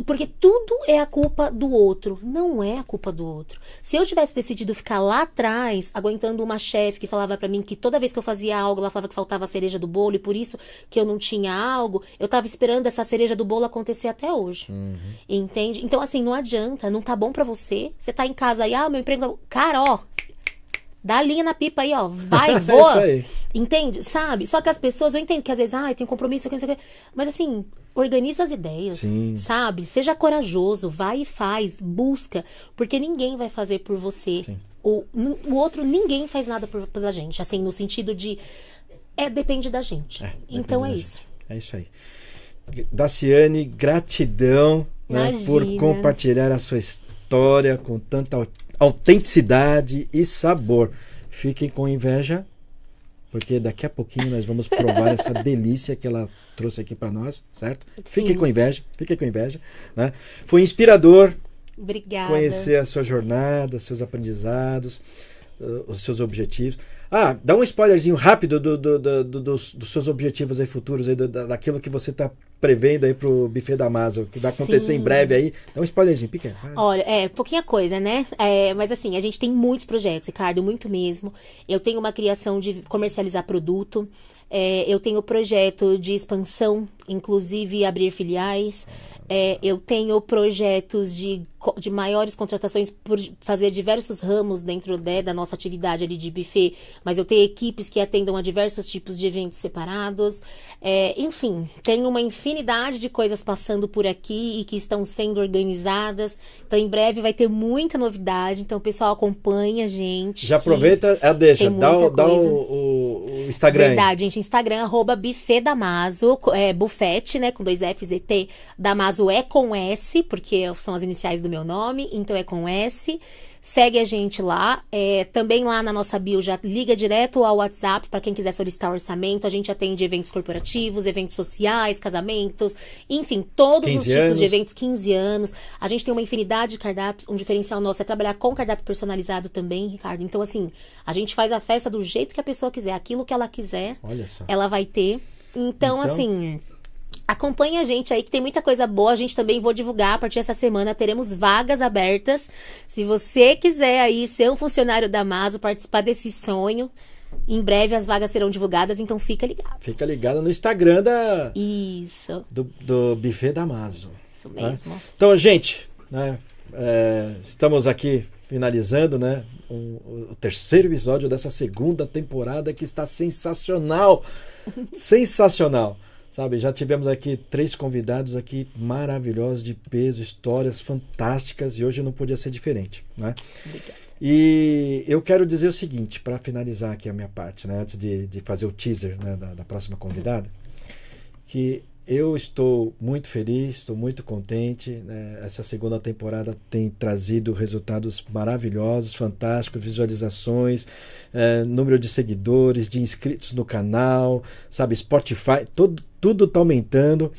Porque tudo é a culpa do outro. Não é a culpa do outro. Se eu tivesse decidido ficar lá atrás, aguentando uma chefe que falava pra mim que toda vez que eu fazia algo, ela falava que faltava a cereja do bolo e por isso que eu não tinha algo, eu tava esperando essa cereja do bolo acontecer até hoje. Entende? Então, assim, não adianta. Não tá bom pra você. Você tá em casa aí, meu emprego... Cara, ó... Dá a linha na pipa aí, ó. Vai, voa. Isso aí. Entende? Sabe? Só que as pessoas, eu entendo que às vezes, tem compromisso, não sei o que. Mas assim, organiza as ideias. Sim. Sabe? Seja corajoso, vai e faz, busca. Porque ninguém vai fazer por você. O outro, ninguém faz nada pela gente. Assim, no sentido de... depende da gente. Então é isso. É isso aí. Daciane, gratidão, né, por compartilhar a sua história com tanta autenticidade e sabor. Fiquem com inveja, porque daqui a pouquinho nós vamos provar essa delícia que ela trouxe aqui para nós, certo? Fiquem com inveja, né? Foi inspirador. Obrigada. Conhecer a sua jornada, seus aprendizados, os seus objetivos. Dá um spoilerzinho rápido dos seus objetivos aí futuros, aí, daquilo que você está prevendo aí pro Buffet da Maso, que vai acontecer em breve aí. Dá um spoilerzinho pequeno. Olha, pouquinha coisa, né? Mas assim, a gente tem muitos projetos, Ricardo, muito mesmo. Eu tenho uma criação de comercializar produto. Eu tenho projeto de expansão, inclusive abrir filiais. Eu tenho projetos de maiores contratações por fazer diversos ramos dentro da nossa atividade ali de buffet, mas eu tenho equipes que atendam a diversos tipos de eventos separados. Enfim, tem uma infinidade de coisas passando por aqui e que estão sendo organizadas. Então, em breve vai ter muita novidade. Então, o pessoal acompanha a gente. Já aproveita, deixa, dá o Instagram. Verdade, gente. Instagram, @Buffet da Maso, Buffet, né, com 2 Fs e T. Damaso é com S, porque são as iniciais do meu nome, então é com S. Segue a gente lá. Também lá na nossa bio já liga direto ao WhatsApp para quem quiser solicitar orçamento. A gente atende eventos corporativos, eventos sociais, casamentos, enfim, todos os tipos de eventos, 15 anos. A gente tem uma infinidade de cardápios. Um diferencial nosso é trabalhar com cardápio personalizado também, Ricardo. Então, assim, a gente faz a festa do jeito que a pessoa quiser. Aquilo que ela quiser, ela vai ter. Então, assim... Acompanhe a gente aí, que tem muita coisa boa. A gente também vou divulgar, a partir dessa semana teremos vagas abertas. Se você quiser aí ser um funcionário da Maso, participar desse sonho, em breve as vagas serão divulgadas, então fica ligado. Fica ligado no Instagram Isso. Do Buffet da Maso. Isso mesmo. Então, gente, né, estamos aqui finalizando, né, o terceiro episódio dessa segunda temporada, que está sensacional. Sensacional. Sabe, já tivemos aqui 3 convidados aqui maravilhosos, de peso, histórias fantásticas, e hoje não podia ser diferente, né? Obrigada. E eu quero dizer o seguinte, para finalizar aqui a minha parte, né, antes de fazer o teaser, né, da próxima convidada, que eu estou muito feliz, estou muito contente, né? Essa segunda temporada tem trazido resultados maravilhosos, fantásticos, visualizações, número de seguidores, de inscritos no canal, sabe, Spotify, tudo está aumentando.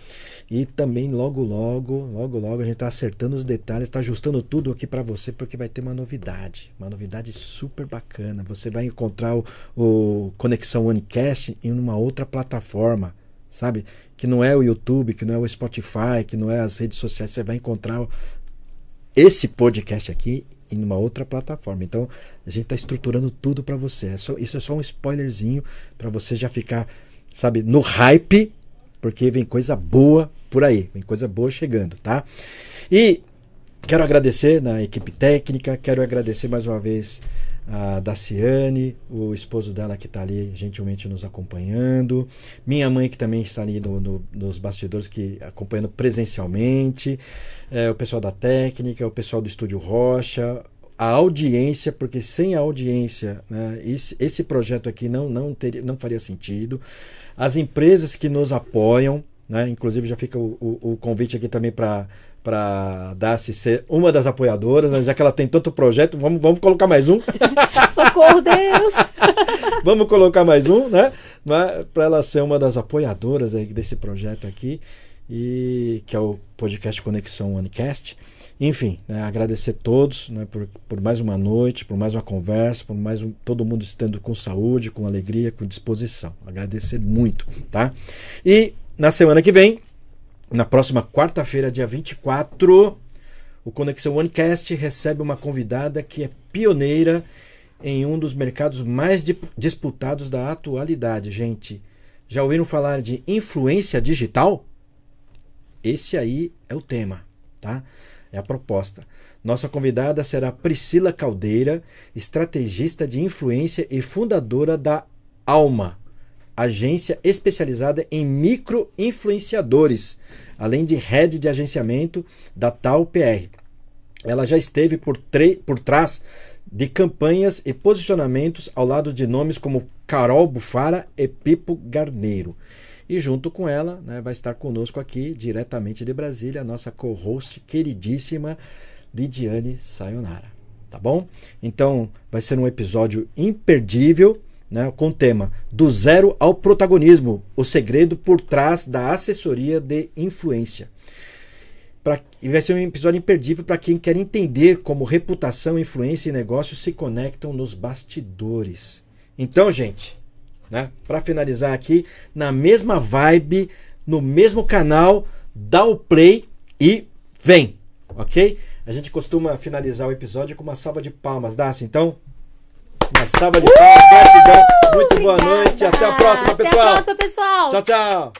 E também logo a gente está acertando os detalhes, está ajustando tudo aqui para você, porque vai ter uma novidade super bacana. Você vai encontrar o Conexão OneCast em uma outra plataforma, sabe? Que não é o YouTube, que não é o Spotify, que não é as redes sociais. Você vai encontrar esse podcast aqui em uma outra plataforma. Então, a gente está estruturando tudo para você. Isso é só um spoilerzinho para você já ficar, sabe, no hype, porque vem coisa boa por aí. Vem coisa boa chegando, tá? E quero agradecer na equipe técnica, quero agradecer mais uma vez a Daciane, o esposo dela que está ali gentilmente nos acompanhando, minha mãe que também está ali nos bastidores, acompanhando presencialmente, o pessoal da técnica, o pessoal do Estúdio Rocha, a audiência, porque sem a audiência, né, esse projeto aqui não faria sentido, as empresas que nos apoiam, né, inclusive já fica o convite aqui também para Daci ser uma das apoiadoras, né? Já que ela tem tanto projeto, vamos colocar mais um. Socorro, Deus! Vamos colocar mais um, né? para ela ser uma das apoiadoras aí desse projeto aqui, e que é o podcast Conexão OneCast. Enfim, né, agradecer a todos, né, por mais uma noite, por mais uma conversa, por mais todo mundo estando com saúde, com alegria, com disposição. Agradecer muito, tá? E na semana que vem, na próxima quarta-feira, dia 24, o Conexão OneCast recebe uma convidada que é pioneira em um dos mercados mais disputados da atualidade. Gente, já ouviram falar de influência digital? Esse aí é o tema, tá? É a proposta. Nossa convidada será Priscila Caldeira, estrategista de influência e fundadora da Alma, agência especializada em micro-influenciadores, além de head de agenciamento da Tal PR. Ela já esteve por trás de campanhas e posicionamentos ao lado de nomes como Carol Bufara e Pipo Garneiro. E junto com ela, né, vai estar conosco aqui, diretamente de Brasília, a nossa co-host queridíssima Lidiane Sayonara. Tá bom? Então, vai ser um episódio imperdível, né, com o tema Do Zero ao Protagonismo, o segredo por trás da assessoria de influência. E vai ser um episódio imperdível para quem quer entender como reputação, influência e negócio se conectam nos bastidores. Então, gente, né, para finalizar aqui, na mesma vibe, no mesmo canal, dá o play e vem, ok? A gente costuma finalizar o episódio com uma salva de palmas, dá assim, então? Uma salva de palmas, gratidão, muito boa noite, até a próxima, pessoal! Até a próxima, pessoal! Tchau, tchau!